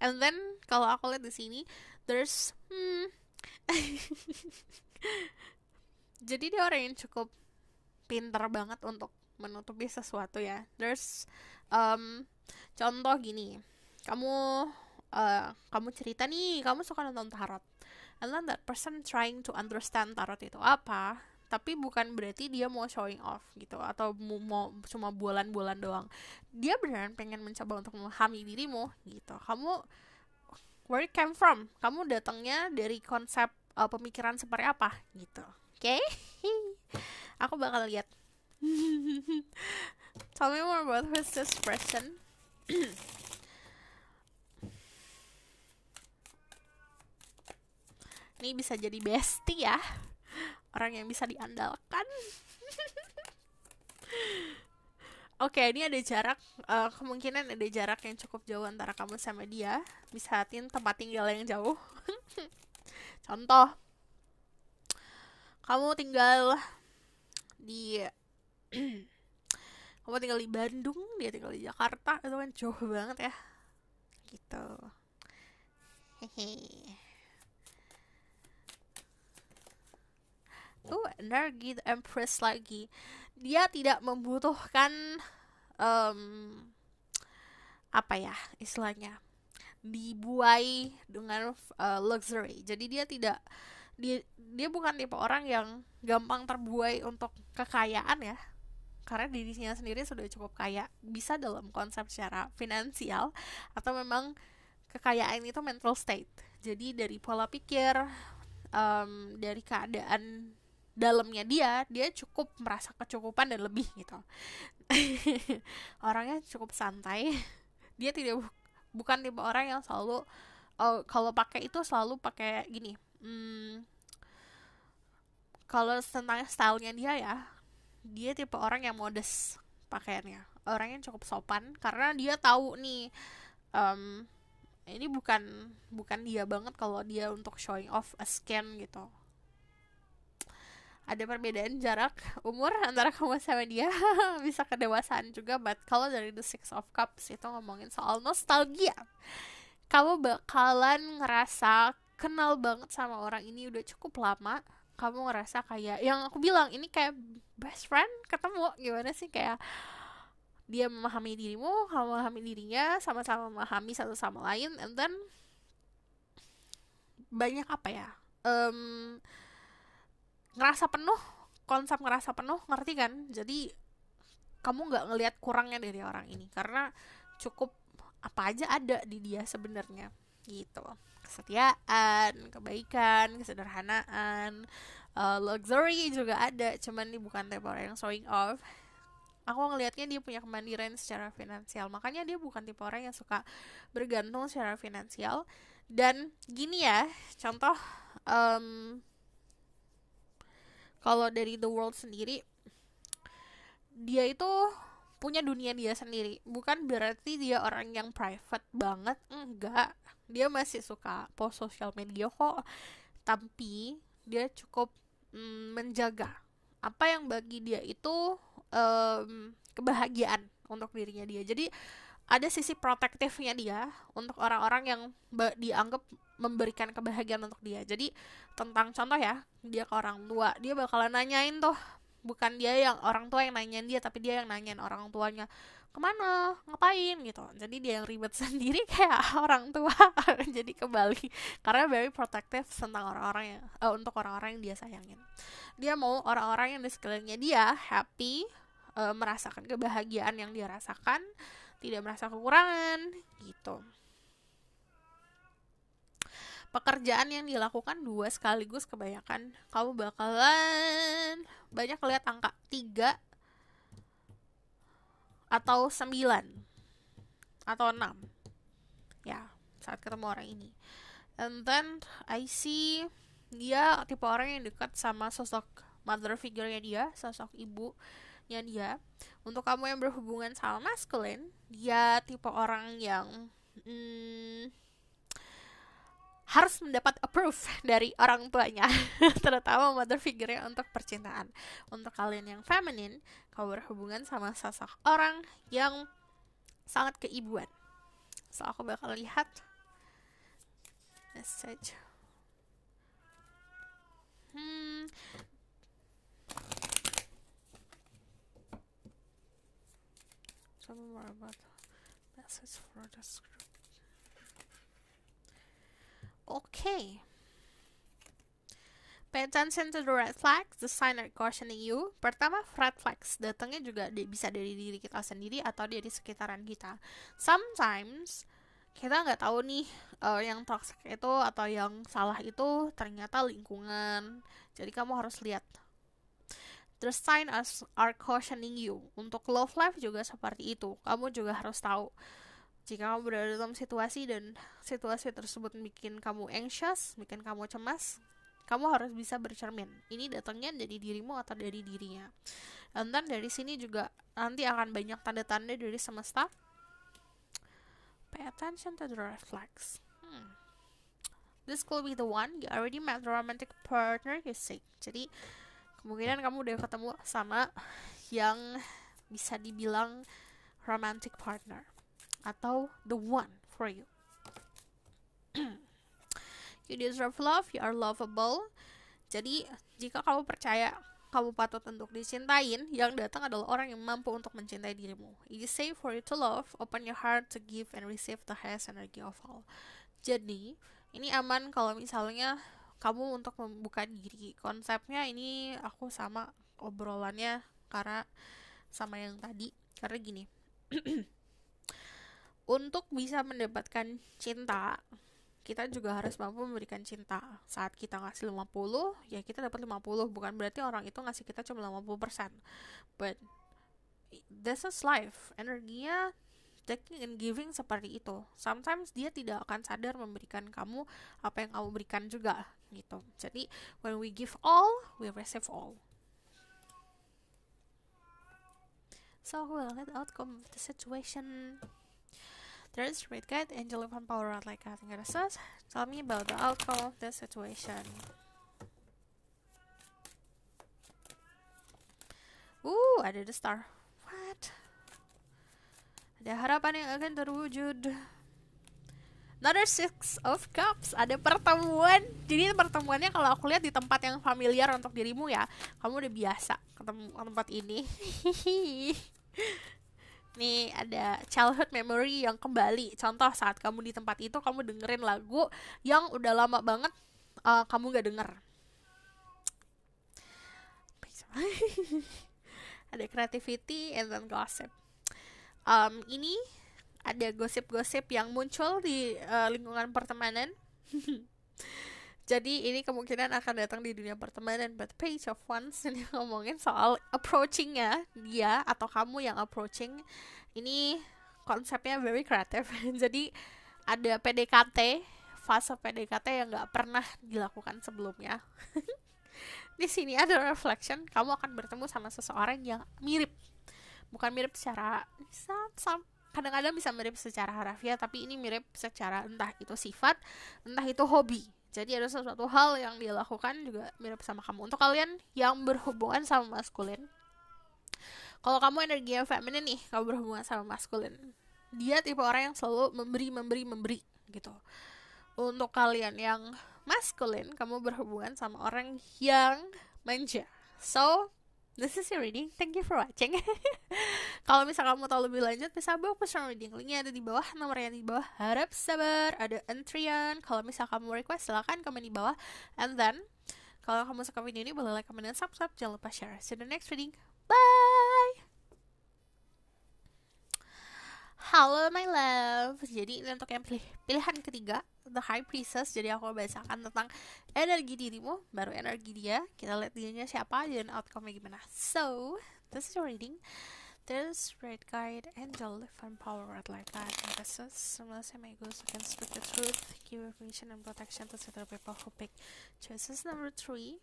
And then kalau aku lihat di sini there's jadi dia orang yang cukup pintar banget untuk menutupi sesuatu ya. There's contoh gini, kamu cerita nih kamu suka nonton tarot, and then that person trying to understand tarot itu apa, tapi bukan berarti dia mau showing off gitu, atau mau cuma bualan-bualan doang. Dia beneran pengen mencoba untuk memahami dirimu gitu. Kamu where it came from, kamu datangnya dari konsep pemikiran seperti apa gitu. Okay? Aku bakal lihat. Tell me more about who's this person. Ini bisa jadi bestie ya, orang yang bisa diandalkan. Oke, ini ada jarak, kemungkinan ada jarak yang cukup jauh antara kamu sama dia. Bisa tempat tinggal yang jauh. Contoh, kamu tinggal di kamu tinggal di Bandung, dia tinggal di Jakarta, itu kan jauh banget ya. Gitu. Hehe. Energi Empress lagi. Dia tidak membutuhkan apa ya istilahnya, dibuai dengan luxury. Jadi dia bukan tipe orang yang gampang terbuai untuk kekayaan ya, karena dirinya sendiri sudah cukup kaya. Bisa dalam konsep secara finansial, atau memang kekayaan itu mental state. Jadi dari pola pikir, dari keadaan dalamnya dia cukup merasa kecukupan dan lebih gitu. Orangnya cukup santai. Dia bukan tipe orang yang selalu kalau pakai itu selalu pakai gini. Kalau tentang stylenya dia tipe orang yang modest pakaiannya. Orangnya cukup sopan karena dia tahu nih, ini bukan dia banget kalau dia untuk showing off a skin gitu. Ada perbedaan jarak umur antara kamu sama dia. Bisa kedewasaan juga, but kalau dari The Six of Cups itu ngomongin soal nostalgia, kamu bakalan ngerasa kenal banget sama orang ini udah cukup lama. Kamu ngerasa kayak yang aku bilang, ini kayak best friend ketemu. Gimana sih, kayak dia memahami dirimu, kamu memahami dirinya, sama-sama memahami satu sama lain. And then banyak apa ya, ngerasa penuh, konsep ngerasa penuh, ngerti kan? Jadi kamu nggak ngelihat kurangnya dari orang ini karena cukup apa aja ada di dia sebenarnya gitu. Kesetiaan, kebaikan, kesederhanaan, luxury juga ada, cuman dia bukan tipe orang yang showing off. Aku ngelihatnya dia punya kemandirian secara finansial, makanya dia bukan tipe orang yang suka bergantung secara finansial. Dan gini ya, contoh, kalau dari The World sendiri, dia itu punya dunia dia sendiri. Bukan berarti dia orang yang private banget, enggak. Dia masih suka post sosial media kok, tapi dia cukup menjaga apa yang bagi dia itu kebahagiaan untuk dirinya dia. Jadi ada sisi protektifnya dia untuk orang-orang yang dianggap memberikan kebahagiaan untuk dia. Jadi tentang contoh ya, dia ke orang tua, dia bakalan nanyain tuh, bukan dia yang orang tua yang nanyain dia, tapi dia yang nanyain orang tuanya kemana, ngapain gitu. Jadi dia yang ribet sendiri kayak orang tua. Jadi kembali, karena very protective tentang orang-orang yang untuk orang-orang yang dia sayangin. Dia mau orang-orang yang di sekelilingnya dia happy, merasakan kebahagiaan yang dia rasakan, tidak merasa kekurangan gitu. Pekerjaan yang dilakukan 2 sekaligus kebanyakan kamu bakalan banyak lihat angka 3 atau 9 atau 6 ya saat ketemu orang ini. And then I see dia tipe orang yang dekat sama sosok mother figure-nya dia, sosok ibunya dia. Untuk kamu yang berhubungan sama masculine, dia tipe orang yang harus mendapat approve dari orang tuanya, terutama mother figure-nya untuk percintaan. Untuk kalian yang feminine, kamu berhubungan sama sosok orang yang sangat keibuan. So aku bakal lihat message. Tell me more about message for the script. Okay. Pay attention to the red flags, the sign are cautioning you. Pertama, red flags datangnya juga bisa dari diri kita sendiri atau dari sekitaran kita. Sometimes kita nggak tahu nih, yang toxic itu atau yang salah itu ternyata lingkungan. Jadi kamu harus lihat. The signs are cautioning you. Untuk love life juga seperti itu. Kamu juga harus tahu Jika kamu berada dalam situasi dan situasi tersebut bikin kamu anxious, bikin kamu cemas, kamu harus bisa bercermin. Ini datangnya dari dirimu atau dari dirinya. And then dari sini juga nanti akan banyak tanda-tanda dari semesta. Pay attention to the red flags. This could be the one. You already met the romantic partner you seek. Jadi kemungkinan kamu udah ketemu sama yang bisa dibilang romantic partner atau the one for you. You deserve love, you are lovable. Jadi jika kamu percaya kamu patut untuk dicintain, yang datang adalah orang yang mampu untuk mencintai dirimu. It is safe for you to love, open your heart to give and receive the highest energy of all. Jadi ini aman kalau misalnya kamu untuk membuka diri. Konsepnya ini aku sama obrolannya karena sama yang tadi. Karena gini, untuk bisa mendapatkan cinta, kita juga harus mampu memberikan cinta. Saat kita ngasih 50, ya kita dapat 50. Bukan berarti orang itu ngasih kita cuma 50%. But this is life. Energinya taking and giving seperti itu. Sometimes dia tidak akan sadar memberikan kamu apa yang kamu berikan juga gitu. Jadi when we give all, we receive all. So who will let the outcome of the situation? There's Red Guide, Angel of Power out like Cat and Goddesses. Tell me about the outcome of the situation. Ada the star. What? Ada harapan yang akan terwujud. Another Six of Cups. Ada pertemuan. Jadi pertemuannya kalau aku lihat di tempat yang familiar untuk dirimu ya. Kamu udah biasa ketemu tempat ini. Nih ada childhood memory yang kembali. Contoh saat kamu di tempat itu, kamu dengerin lagu yang udah lama banget kamu gak denger. Ada creativity and then gossip. Ini ada gosip-gosip yang muncul di lingkungan pertemanan. Jadi ini kemungkinan akan datang di dunia pertemanan. But Page of Wands ini ngomongin soal approachingnya dia atau kamu yang approaching. Ini konsepnya very creative. Jadi ada PDKT, fase PDKT yang gak pernah dilakukan sebelumnya. Di sini ada reflection, kamu akan bertemu sama seseorang yang mirip. Bukan mirip secara kadang-kadang bisa mirip secara harafiah, tapi ini mirip secara entah itu sifat, entah itu hobi. Jadi ada sesuatu hal yang dia lakukan juga mirip sama kamu. Untuk kalian yang berhubungan sama maskulin, kalau kamu energinya feminin nih, kamu berhubungan sama maskulin, dia tipe orang yang selalu memberi gitu. Untuk kalian yang maskulin, kamu berhubungan sama orang yang manja. So this is your reading. Thank you for watching. Kalau misal kamu tahu lebih lanjut, bisa bawa personal reading. Linknya ada di bawah, nomornya di bawah. Harap sabar, ada antrian. Kalau misal kamu request, silahkan komen di bawah. And then, kalau kamu suka video ini, boleh like, comment, dan subscribe. Jangan lupa share. See you in the next reading. Bye! Halo my love. Jadi ini untuk yang pilihan ketiga, The High Priestess. Jadi aku bacakan tentang energi dirimu, baru energi dia. Kita lihat dirinya siapa dan outcome-nya gimana. So, this is your reading. There's Red Guide, Angel, Divine Power, Red Light Guide, and this is similar my goals can speak the truth, give information and protection to other people who pick choices. Number 3.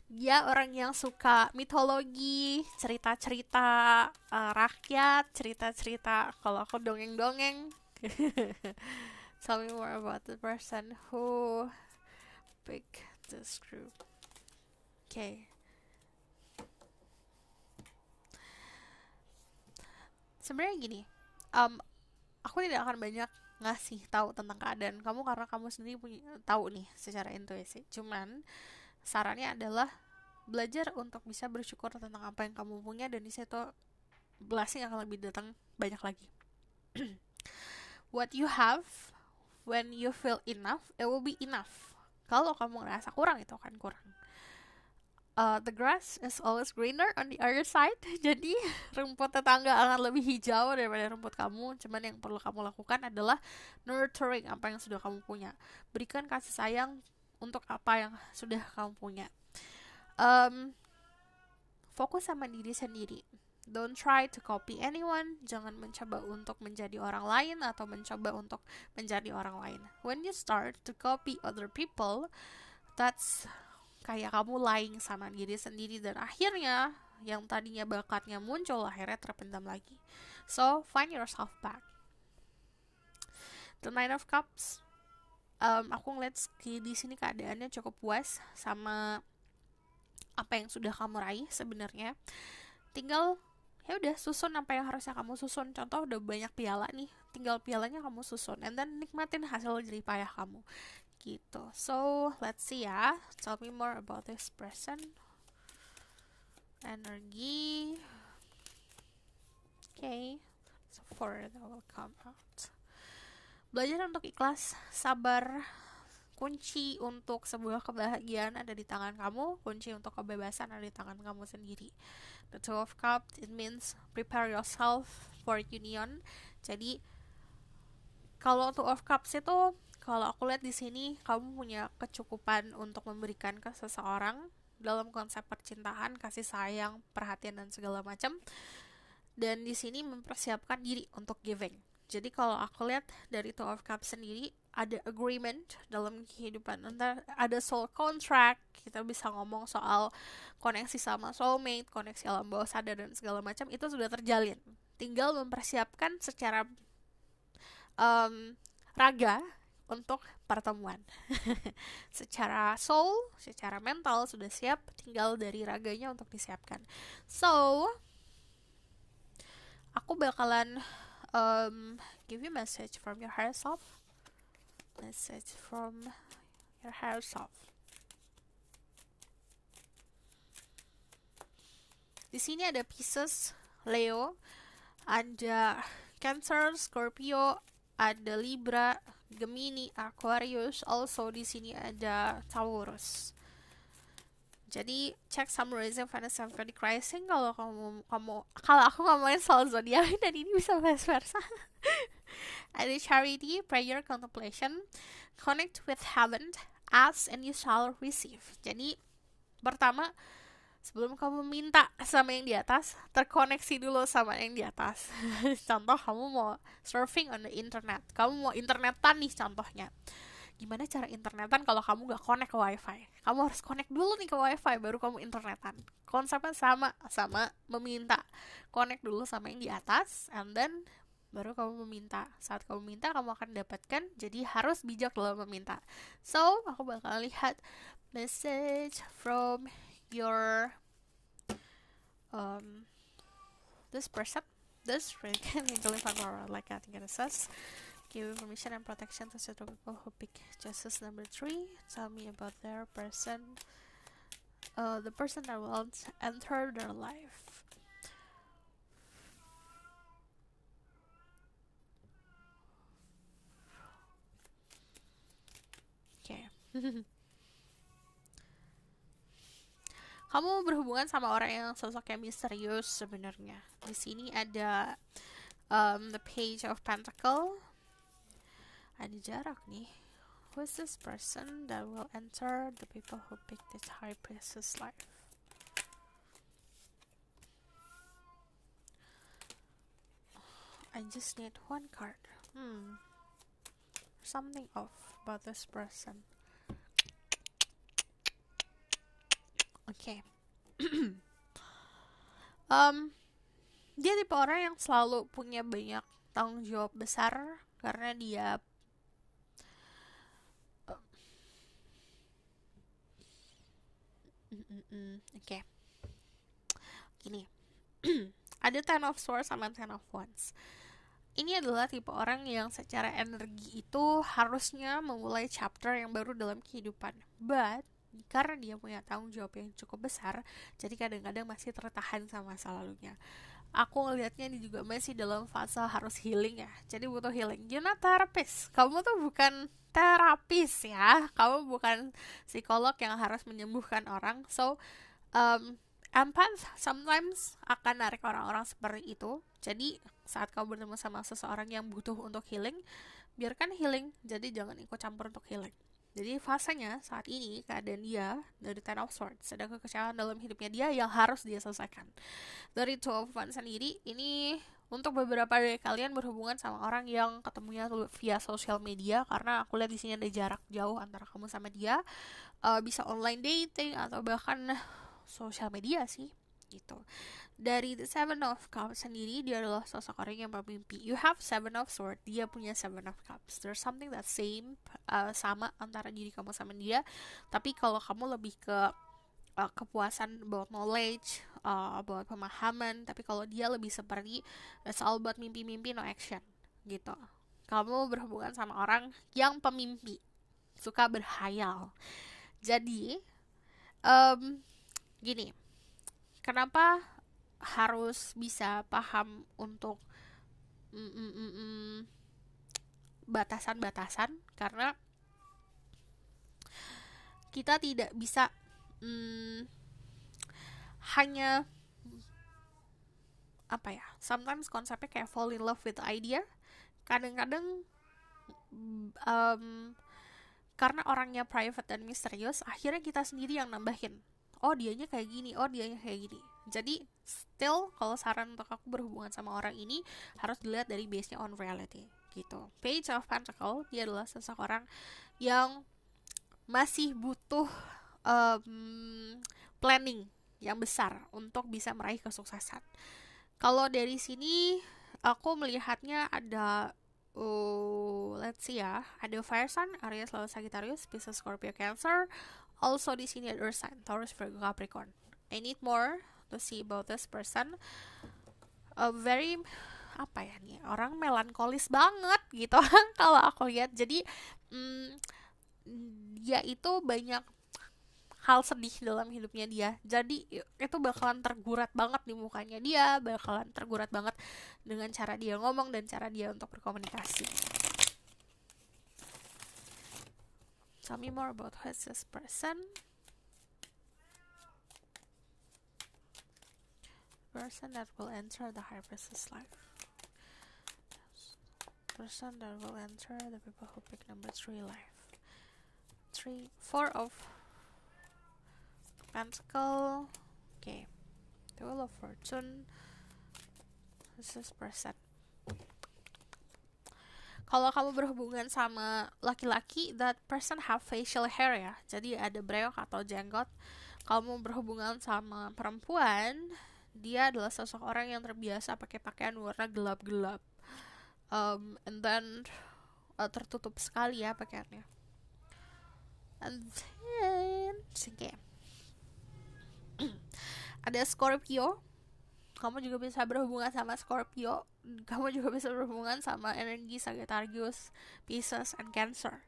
Dia orang yang suka mitologi, cerita-cerita rakyat, cerita-cerita. Kalau aku dongeng-dongeng. Tell me more about the person who picked this group. Okay. Sebenarnya gini, aku tidak akan banyak ngasih tahu tentang keadaan kamu karena kamu sendiri punya tahu nih secara intuisi. Cuman sarannya adalah belajar untuk bisa bersyukur tentang apa yang kamu punya, dan di situ blessing akan lebih datang banyak lagi. What you have, when you feel enough, it will be enough. Kalau kamu ngerasa kurang, itu akan kurang. The grass is always greener on the other side. Jadi rumput tetangga akan lebih hijau daripada rumput kamu. Cuman yang perlu kamu lakukan adalah nurturing apa yang sudah kamu punya. Berikan kasih sayang untuk apa yang sudah kamu punya. Fokus sama diri sendiri. Don't try to copy anyone. Jangan mencoba untuk menjadi orang lain atau mencoba untuk menjadi orang lain. When you start to copy other people, that's kayak kamu lying sama diri sendiri, dan akhirnya yang tadinya bakatnya muncul akhirnya terpendam lagi. So find yourself back. The Nine of Cups, aku ngeliat di sini keadaannya cukup puas sama apa yang sudah kamu raih sebenarnya. Tinggal ya udah susun apa yang harusnya kamu susun. Contoh udah banyak piala nih, tinggal pialanya kamu susun, and then nikmatin hasil jerih payah kamu gitu. So let's see ya, tell me more about this person. Energy. Okay, so 4 that will come out. Belajar untuk ikhlas, sabar. Kunci untuk sebuah kebahagiaan ada di tangan kamu. Kunci untuk kebebasan ada di tangan kamu sendiri. The Two of Cups, it means prepare yourself for union. Jadi kalau Two of Cups itu, kalau aku lihat di sini kamu punya kecukupan untuk memberikan ke seseorang dalam konsep percintaan, kasih sayang, perhatian dan segala macam. Dan di sini mempersiapkan diri untuk giving. Jadi kalau aku lihat dari Two of Cups sendiri, ada agreement dalam kehidupan. Entar ada soul contract, kita bisa ngomong soal koneksi sama soulmate, koneksi alam bawah sadar dan segala macam, itu sudah terjalin. Tinggal mempersiapkan secara raga untuk pertemuan. Secara soul, secara mental sudah siap, tinggal dari raganya untuk disiapkan. So, aku bakalan give you message from your higher self. Message from your higher self. Di sini ada Pisces, Leo, ada Cancer, Scorpio, ada Libra, Gemini, Aquarius. Also di sini ada Taurus. Jadi check summarizing Venus and Vedic rising kalau kalau aku ngomongin soal zodiak dan ini bisa vice versa. Ada charity, prayer, contemplation, connect with heaven, ask and you shall receive. Jadi pertama, sebelum kamu minta sama yang di atas, terkoneksi dulu sama yang di atas. Contoh, kamu mau surfing on the internet, kamu mau internetan nih contohnya. Gimana cara internetan kalau kamu gak connect ke wifi? Kamu harus connect dulu nih ke wifi, baru kamu internetan. Konsepnya sama meminta. Connect dulu sama yang di atas, and then baru kamu meminta. Saat kamu minta, kamu akan dapatkan. Jadi harus bijak dalam meminta. So, aku bakal lihat message from your this person. This really can live on like I think it says. Give information and protection to certain people who pick justice number 3. Tell me about their person. The person that will enter their life. Okay. Kamu berhubungan sama orang yang sosoknya misterius sebenarnya. Di sini ada the Page of Pentacle. Ada jarak nih. Who is this person that will enter the people who pick this High Priestess life? I just need one card. Something off about this person. Okay. Dia tipe orang yang selalu punya banyak tanggung jawab besar karena dia okay. Gini. Ada Ten of Swords sama Ten of Wands. Ini adalah tipe orang yang secara energi itu harusnya memulai chapter yang baru dalam kehidupan. But karena dia punya tanggung jawab yang cukup besar, jadi kadang-kadang masih tertahan sama masa lalunya. Aku ngelihatnya dia juga masih dalam fase harus healing ya. Jadi butuh healing. You're not therapist. Kamu tuh bukan terapis ya. Kamu bukan psikolog yang harus menyembuhkan orang. So, empath sometimes akan narik orang-orang seperti itu. Jadi saat kamu bertemu sama seseorang yang butuh untuk healing, biarkan healing. Jadi jangan ikut campur untuk healing. Jadi fasenya saat ini keadaan dia dari Ten of Swords, ada kekecewaan dalam hidupnya dia yang harus dia selesaikan. Dari Two of Wands sendiri, ini untuk beberapa dari kalian berhubungan sama orang yang ketemunya via sosial media, karena aku lihat di sini ada jarak jauh antara kamu sama dia. Bisa online dating atau bahkan sosial media sih gitu. Dari The Seven of Cups sendiri, dia adalah sosok orang yang bermimpi. You have Seven of Swords, dia punya Seven of Cups. There's something that same, sama antara diri kamu sama dia. Tapi kalau kamu lebih ke kepuasan about knowledge, about pemahaman. Tapi kalau dia lebih seperti it's all about mimpi-mimpi, no action gitu. Kamu berhubungan sama orang yang pemimpi, suka berhayal. Jadi gini, kenapa harus bisa paham untuk batasan-batasan? Karena kita tidak bisa hanya sometimes konsepnya kayak fall in love with the idea. Kadang-kadang karena orangnya private dan misterius, akhirnya kita sendiri yang nambahin, oh dianya kayak gini, oh dianya kayak gini. Jadi still, kalau saran untuk aku berhubungan sama orang ini harus dilihat dari base-nya on reality gitu. Page of Pentacles, dia adalah seseorang yang masih butuh planning yang besar untuk bisa meraih kesuksesan. Kalau dari sini aku melihatnya ada let's see ya, ada Fire Sign, Aries, Leo, Sagittarius, Pisces, Scorpio, Cancer. Also di sini ada Earth Sign, Taurus, Virgo, Capricorn. I need more to see about this person. Very nih, orang melankolis banget gitu kalau aku lihat. Jadi dia itu banyak hal sedih dalam hidupnya dia. Jadi itu bakalan tergurat banget di mukanya dia, bakalan tergurat banget dengan cara dia ngomong dan cara dia untuk berkomunikasi. Tell me more about who is this person. Person that will enter the High Priestess life. Person that will enter the people who pick number 3 life. 4 of Pentacle. Okay. The Wheel of Fortune. This is person. Kalau kamu berhubungan sama laki-laki, that person have facial hair ya. Jadi ada breok atau jenggot. Kamu berhubungan sama perempuan, dia adalah sosok orang yang terbiasa pakai pakaian warna gelap-gelap. And then tertutup sekali ya pakaiannya. And then ada Scorpio. Kamu juga bisa berhubungan sama Scorpio. Kamu juga bisa berhubungan sama energi Sagittarius, Pisces, and Cancer.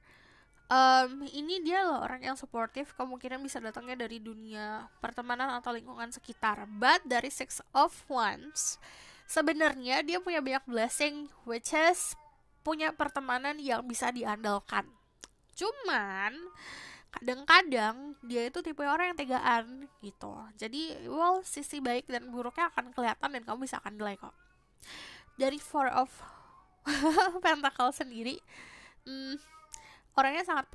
Ini dia loh orang yang suportif, kemungkinan bisa datangnya dari dunia pertemanan atau lingkungan sekitar. But dari 6 of Wands, sebenarnya dia punya banyak blessing, which is punya pertemanan yang bisa diandalkan. Cuman kadang-kadang dia itu tipe orang yang tegaan gitu. Jadi sisi baik dan buruknya akan kelihatan dan kamu bisa akan nilai kok. Dari 4 of Pentacle sendiri, orangnya sangat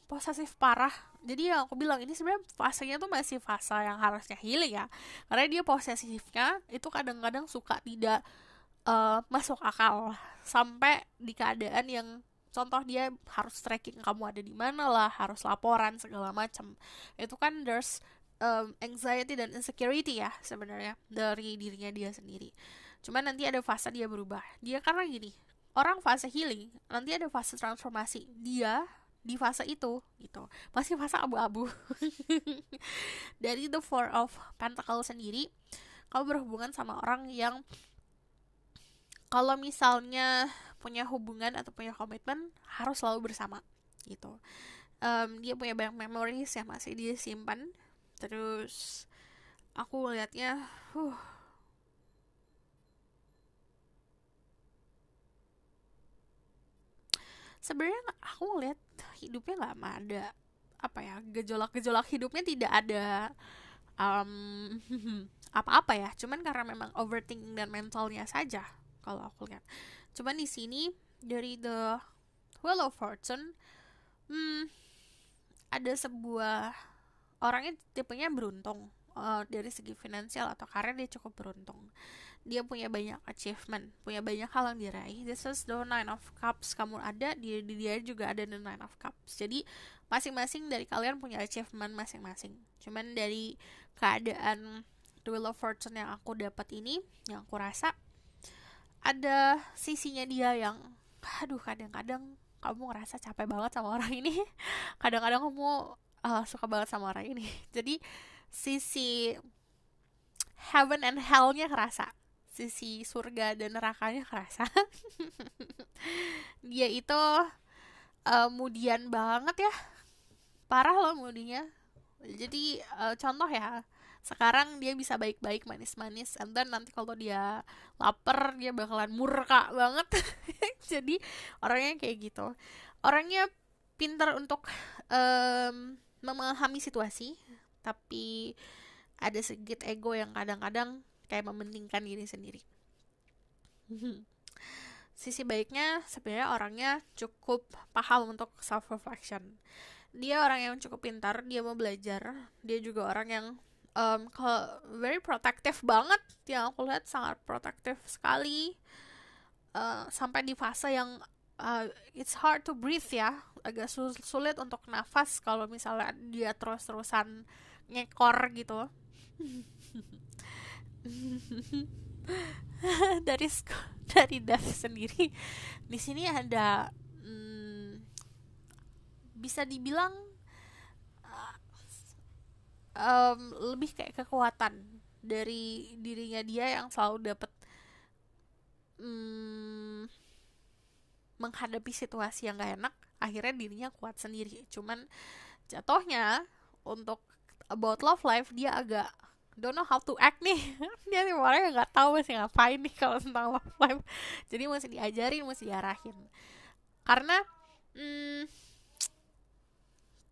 posesif parah. Jadi yang aku bilang, ini sebenarnya fasenya tuh masih fase yang harusnya healing ya, karena dia posesifnya itu kadang-kadang suka tidak masuk akal, sampai di keadaan yang contoh dia harus tracking kamu ada di mana lah, harus laporan segala macam. Itu kan there's anxiety dan insecurity ya sebenarnya dari dirinya dia sendiri. Cuman nanti ada fase dia berubah. Dia karena gini, orang fase healing, nanti ada fase transformasi. Dia di fase itu gitu, masih fase abu-abu. Dari the 4 of Pentacle sendiri, kamu berhubungan sama orang yang kalau misalnya punya hubungan atau punya komitmen harus selalu bersama gitu. Dia punya banyak memories yang masih dia simpan. Terus aku lihatnya sebenarnya aku ngeliat hidupnya nggak ada gejolak-gejolak hidupnya tidak ada apa-apa ya, cuman karena memang overthinking dan mentalnya saja kalau aku lihat. Cuman di sini dari the Wheel of Fortune, ada sebuah orangnya tipenya beruntung, dari segi finansial atau karir dia cukup beruntung. Dia punya banyak achievement, punya banyak hal yang diraih. This is the Nine of Cups, kamu ada, dia juga ada the Nine of Cups. Jadi masing-masing dari kalian punya achievement masing-masing. Cuman dari keadaan The Wheel of Fortune yang aku dapat ini, yang aku rasa ada sisinya dia yang kadang-kadang kamu ngerasa capek banget sama orang ini. Kadang-kadang kamu suka banget sama orang ini. Jadi sisi heaven and hell-nya kerasa, sisi surga dan nerakanya kerasa. Dia itu mudian banget ya, parah loh mudinya. Jadi contoh ya, sekarang dia bisa baik-baik manis-manis, and then nanti kalau dia lapar dia bakalan murka banget. Jadi orangnya kayak gitu, orangnya pintar untuk memahami situasi, tapi ada sedikit ego yang kadang-kadang kayak mementingkan diri sendiri. Sisi baiknya sebenarnya orangnya cukup paham untuk self reflection. Dia orang yang cukup pintar, dia mau belajar. Dia juga orang yang very protective banget. Yang aku lihat sangat protective sekali. Sampai di fase yang it's hard to breathe ya, agak sulit untuk nafas kalau misalnya dia terus-terusan ngekor gitu. dari dari Dev sendiri di sini ada bisa dibilang lebih kayak kekuatan dari dirinya dia yang selalu dapat menghadapi situasi yang gak enak, akhirnya dirinya kuat sendiri. Cuman jatuhnya untuk about love life dia agak don't know how to act nih. Dia nih orang yang nggak tahu masih ngapain nih kalau tentang love life. Jadi masih diajarin, masih diarahin. Karena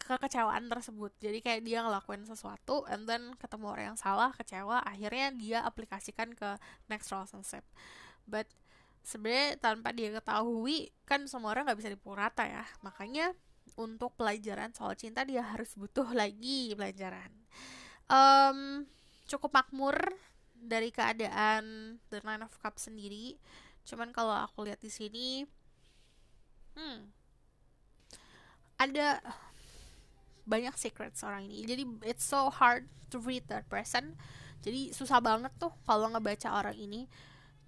kekecewaan tersebut. Jadi kayak dia ngelakuin sesuatu and then ketemu orang yang salah, kecewa, akhirnya dia aplikasikan ke next relationship. But sebenarnya tanpa dia ketahui, kan semua orang nggak bisa dipukul rata ya. Makanya untuk pelajaran soal cinta dia harus butuh lagi pelajaran. Cukup makmur dari keadaan The Nine of Cups sendiri. Cuman kalau aku lihat di sini, ada banyak secrets orang ini. Jadi it's so hard to read that person. Jadi susah banget tuh kalau ngebaca orang ini.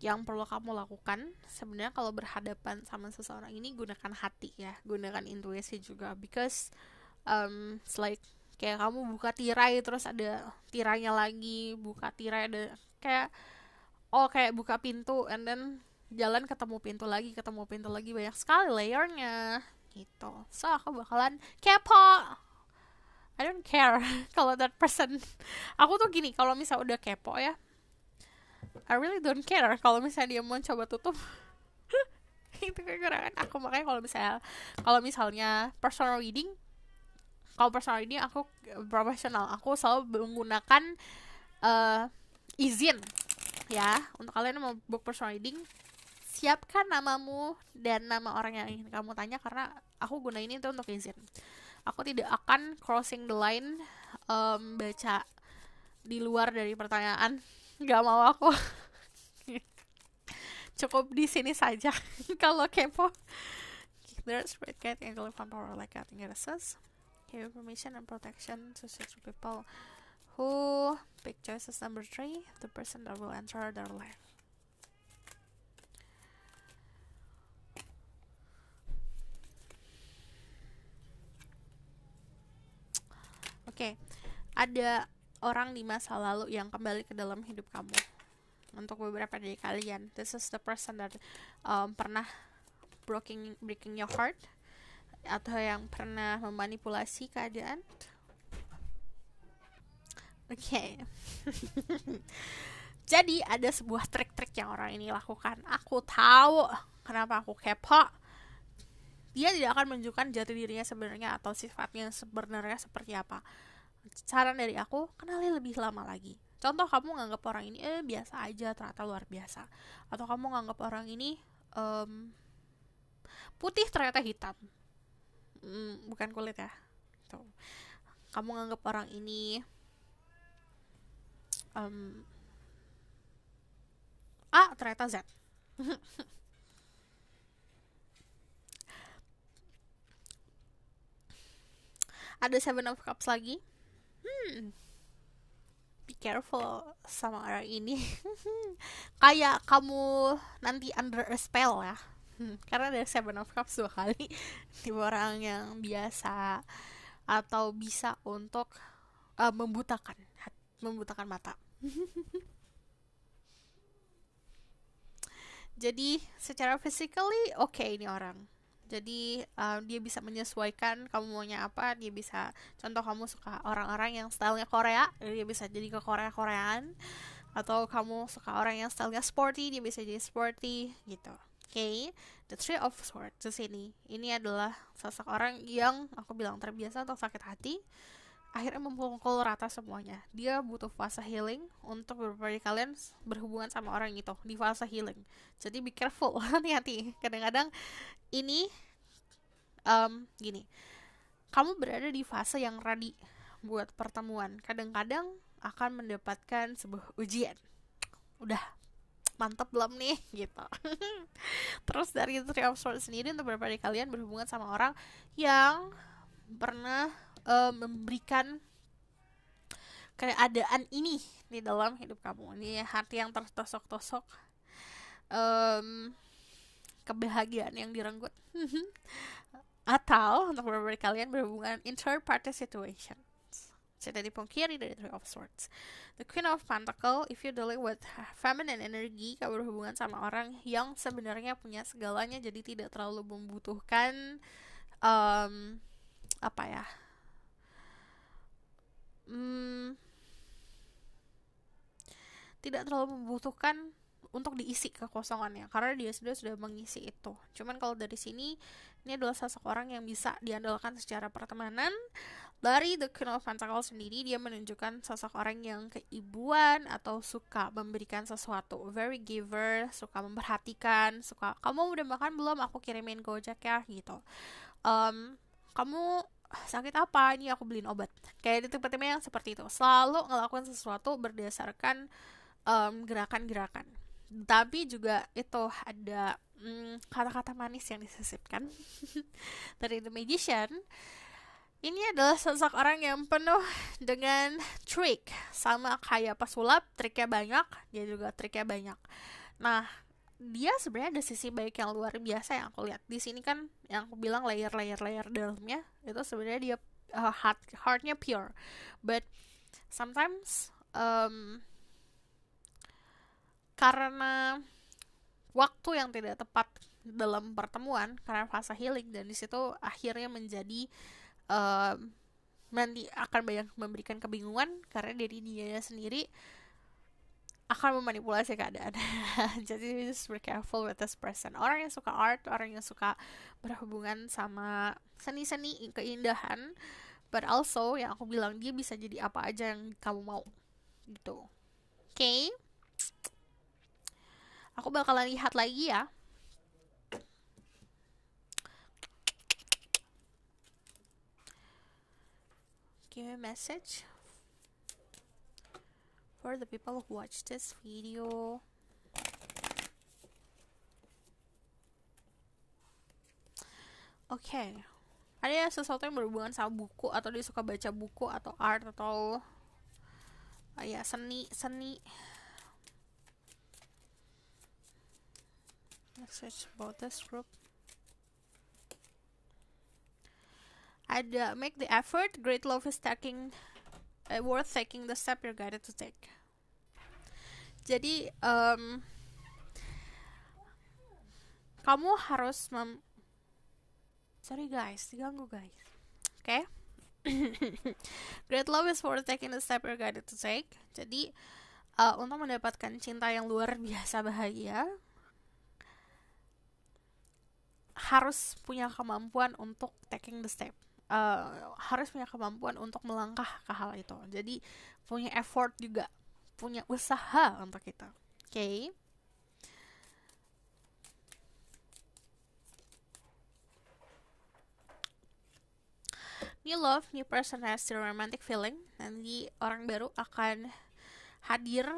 Yang perlu kamu lakukan sebenarnya kalau berhadapan sama seseorang ini, gunakan hati ya, gunakan intuisi juga, because it's like kayak kamu buka tirai terus ada tirainya lagi, buka tirai ada kayak kayak buka pintu and then jalan ketemu pintu lagi, banyak sekali layernya gitu. So aku bakalan kepo. I don't care kalau that person. Aku tuh gini, kalau misal udah kepo ya, I really don't care kalau misalnya dia mau coba tutup. Itu kekurangan aku. Makanya kalau misalnya personal reading, aku profesional, aku selalu menggunakan izin ya. Untuk kalian yang mau book personal reading, siapkan namamu dan nama orang yang ingin kamu tanya, karena aku gunain itu untuk izin. Aku tidak akan crossing the line, baca di luar dari pertanyaan. Gak mau aku. Cukup di sini saja. Kalau kepo, there's great cat and elephant power like cat and assess. Give information and protection to such people who pick choices number 3, the person that will enter their life. Oke, ada orang di masa lalu yang kembali ke dalam hidup kamu. Untuk beberapa dari kalian, this is the person that pernah breaking your heart, atau yang pernah memanipulasi keadaan. Oke. Jadi ada sebuah trik-trik yang orang ini lakukan. Aku tahu kenapa aku kepo. Dia tidak akan menunjukkan jati dirinya sebenarnya atau sifatnya sebenarnya seperti apa. Saran dari aku, kenali lebih lama lagi. Contoh, kamu nganggap orang ini biasa aja, ternyata luar biasa. Atau kamu nganggap orang ini putih, ternyata hitam. Bukan kulit ya, gitu. Kamu nganggap orang ini um, A, ternyata Z. Ada Seven of Cups lagi. Be careful sama orang ini. Kayak kamu nanti under a spell ya. Karena ada Seven of Cups 2 kali. Tipe orang yang biasa atau bisa untuk membutakan mata. Jadi secara physically oke ini orang. Jadi dia bisa menyesuaikan kamu maunya apa. Dia bisa, contoh kamu suka orang-orang yang stylenya Korea, dia bisa jadi ke Korea-Koreaan. Atau kamu suka orang yang stylenya sporty, dia bisa jadi sporty gitu. Oke, the Three of Swords di sini. Ini adalah sosok orang yang aku bilang terbiasa untuk sakit hati. Akhirnya memukul rata semuanya. Dia butuh fase healing untuk beberapa dari kalian berhubungan sama orang itu di fase healing. Jadi be careful, hati-hati. Kadang-kadang ini gini, kamu berada di fase yang ready buat pertemuan. Kadang-kadang akan mendapatkan sebuah ujian. Udah mantap belum nih gitu. Terus dari Three of Swords sendiri, untuk beberapa dari kalian berhubungan sama orang yang pernah memberikan keadaan ini di dalam hidup kamu. Ini hati yang tertosok-tosok, kebahagiaan yang direnggut. Atau untuk beberapa dari kalian berhubungan in third party situation. Saya tadi pungkiri dari Three of Swords. The Queen of Pentacle, if you dealing with feminine energy, kamu berhubungan sama orang yang sebenarnya punya segalanya, jadi tidak terlalu membutuhkan apa ya, tidak terlalu membutuhkan untuk diisi kekosongannya, karena dia sudah mengisi itu. Cuman kalau dari sini, ini adalah seseorang yang bisa diandalkan secara pertemanan. Dari The Queen of Pentacles sendiri, dia menunjukkan sosok orang yang keibuan atau suka memberikan sesuatu, very giver, suka memperhatikan, suka, kamu udah makan belum, aku kirimin Gojek ya gitu. Kamu sakit apa, ini aku beliin obat. Kayak tipe-tipe yang seperti itu, selalu ngelakuin sesuatu berdasarkan gerakan-gerakan. Tapi juga itu ada kata-kata manis yang disisipkan. Dari The Magician, ini adalah sosok orang yang penuh dengan trik. Sama kayak pesulap, triknya banyak, dia juga triknya banyak. Nah, dia sebenarnya ada sisi baik yang luar biasa yang aku lihat. Di sini kan yang aku bilang layer dalamnya itu sebenarnya dia heartnya pure. But sometimes karena waktu yang tidak tepat dalam pertemuan, karena fase healing, dan di situ akhirnya menjadi nanti akan banyak memberikan kebingungan karena dari dia sendiri akan memanipulasi keadaan. Jadi just be careful with this person. Orang yang suka art, orang yang suka berhubungan sama seni-seni, keindahan, but also yang aku bilang, dia bisa jadi apa aja yang kamu mau gitu. Oke, aku bakalan lihat lagi ya. Give me a message for the people who watch this video. Oke, ada sesuatu yang berhubungan sama buku, atau dia suka baca buku atau art atau ya seni. Message about this group. Ada make the effort, great love is worth taking the step you're guided to take. Jadi kamu harus sorry guys, diganggu guys. Oke. Great love is worth taking the step you're guided to take. Jadi untuk mendapatkan cinta yang luar biasa bahagia, harus punya kemampuan untuk taking the step. Harus punya kemampuan untuk melangkah ke hal itu. Jadi punya effort juga, punya usaha untuk itu. Oke. Ini new love, new person has the romantic feeling. Nanti orang baru akan hadir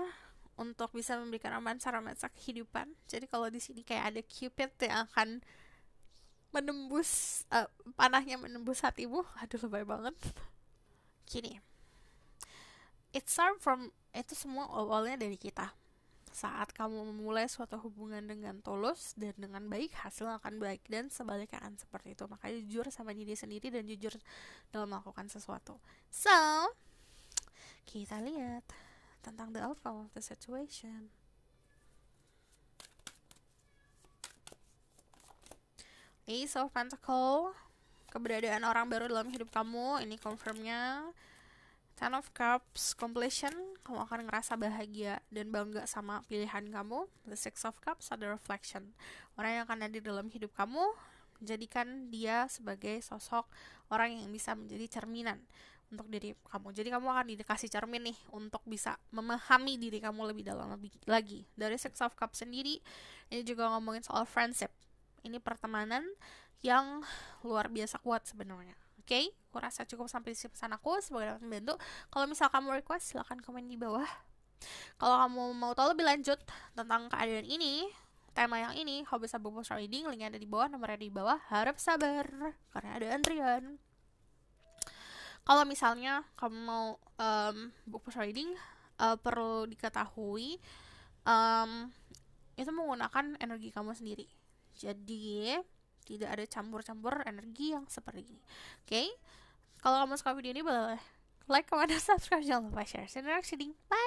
untuk bisa memberikan romansa-romansa kehidupan. Jadi kalau di sini kayak ada Cupid yang akan menembus panahnya menembus hatimu. Aduh, lebay banget. Gini, itu semua awalnya dari kita. Saat kamu memulai suatu hubungan dengan tulus dan dengan baik, hasil akan baik, dan sebaliknya akan seperti itu. Makanya jujur sama diri sendiri dan jujur dalam melakukan sesuatu. So, kita lihat tentang the outcome of the situation. Ace of Pentacles, keberadaan orang baru dalam hidup kamu, ini confirmnya. Ten of Cups, completion, kamu akan ngerasa bahagia dan bangga sama pilihan kamu. The Six of Cups ada reflection, orang yang akan hadir dalam hidup kamu, menjadikan dia sebagai sosok orang yang bisa menjadi cerminan untuk diri kamu. Jadi kamu akan dikasih cermin nih untuk bisa memahami diri kamu lebih dalam lagi. Dari Six of Cups sendiri, ini juga ngomongin soal friendship. Ini pertemanan yang luar biasa kuat sebenarnya. Oke, aku rasa cukup sampai di sini pesan aku. Semoga dapat membantu. Kalau misal kamu request, silahkan komen di bawah. Kalau kamu mau tahu lebih lanjut tentang keadaan ini, tema yang ini, kamu bisa book personal reading. Linknya ada di bawah, nomornya di bawah. Harap sabar, karena ada antrian. Kalau misalnya kamu mau book personal reading, perlu diketahui itu menggunakan energi kamu sendiri. Jadi tidak ada campur-campur energi yang seperti ini. Oke? Kalau kamu suka video ini, boleh like, comment, dan subscribe. Jangan lupa share. See you next reading. Bye!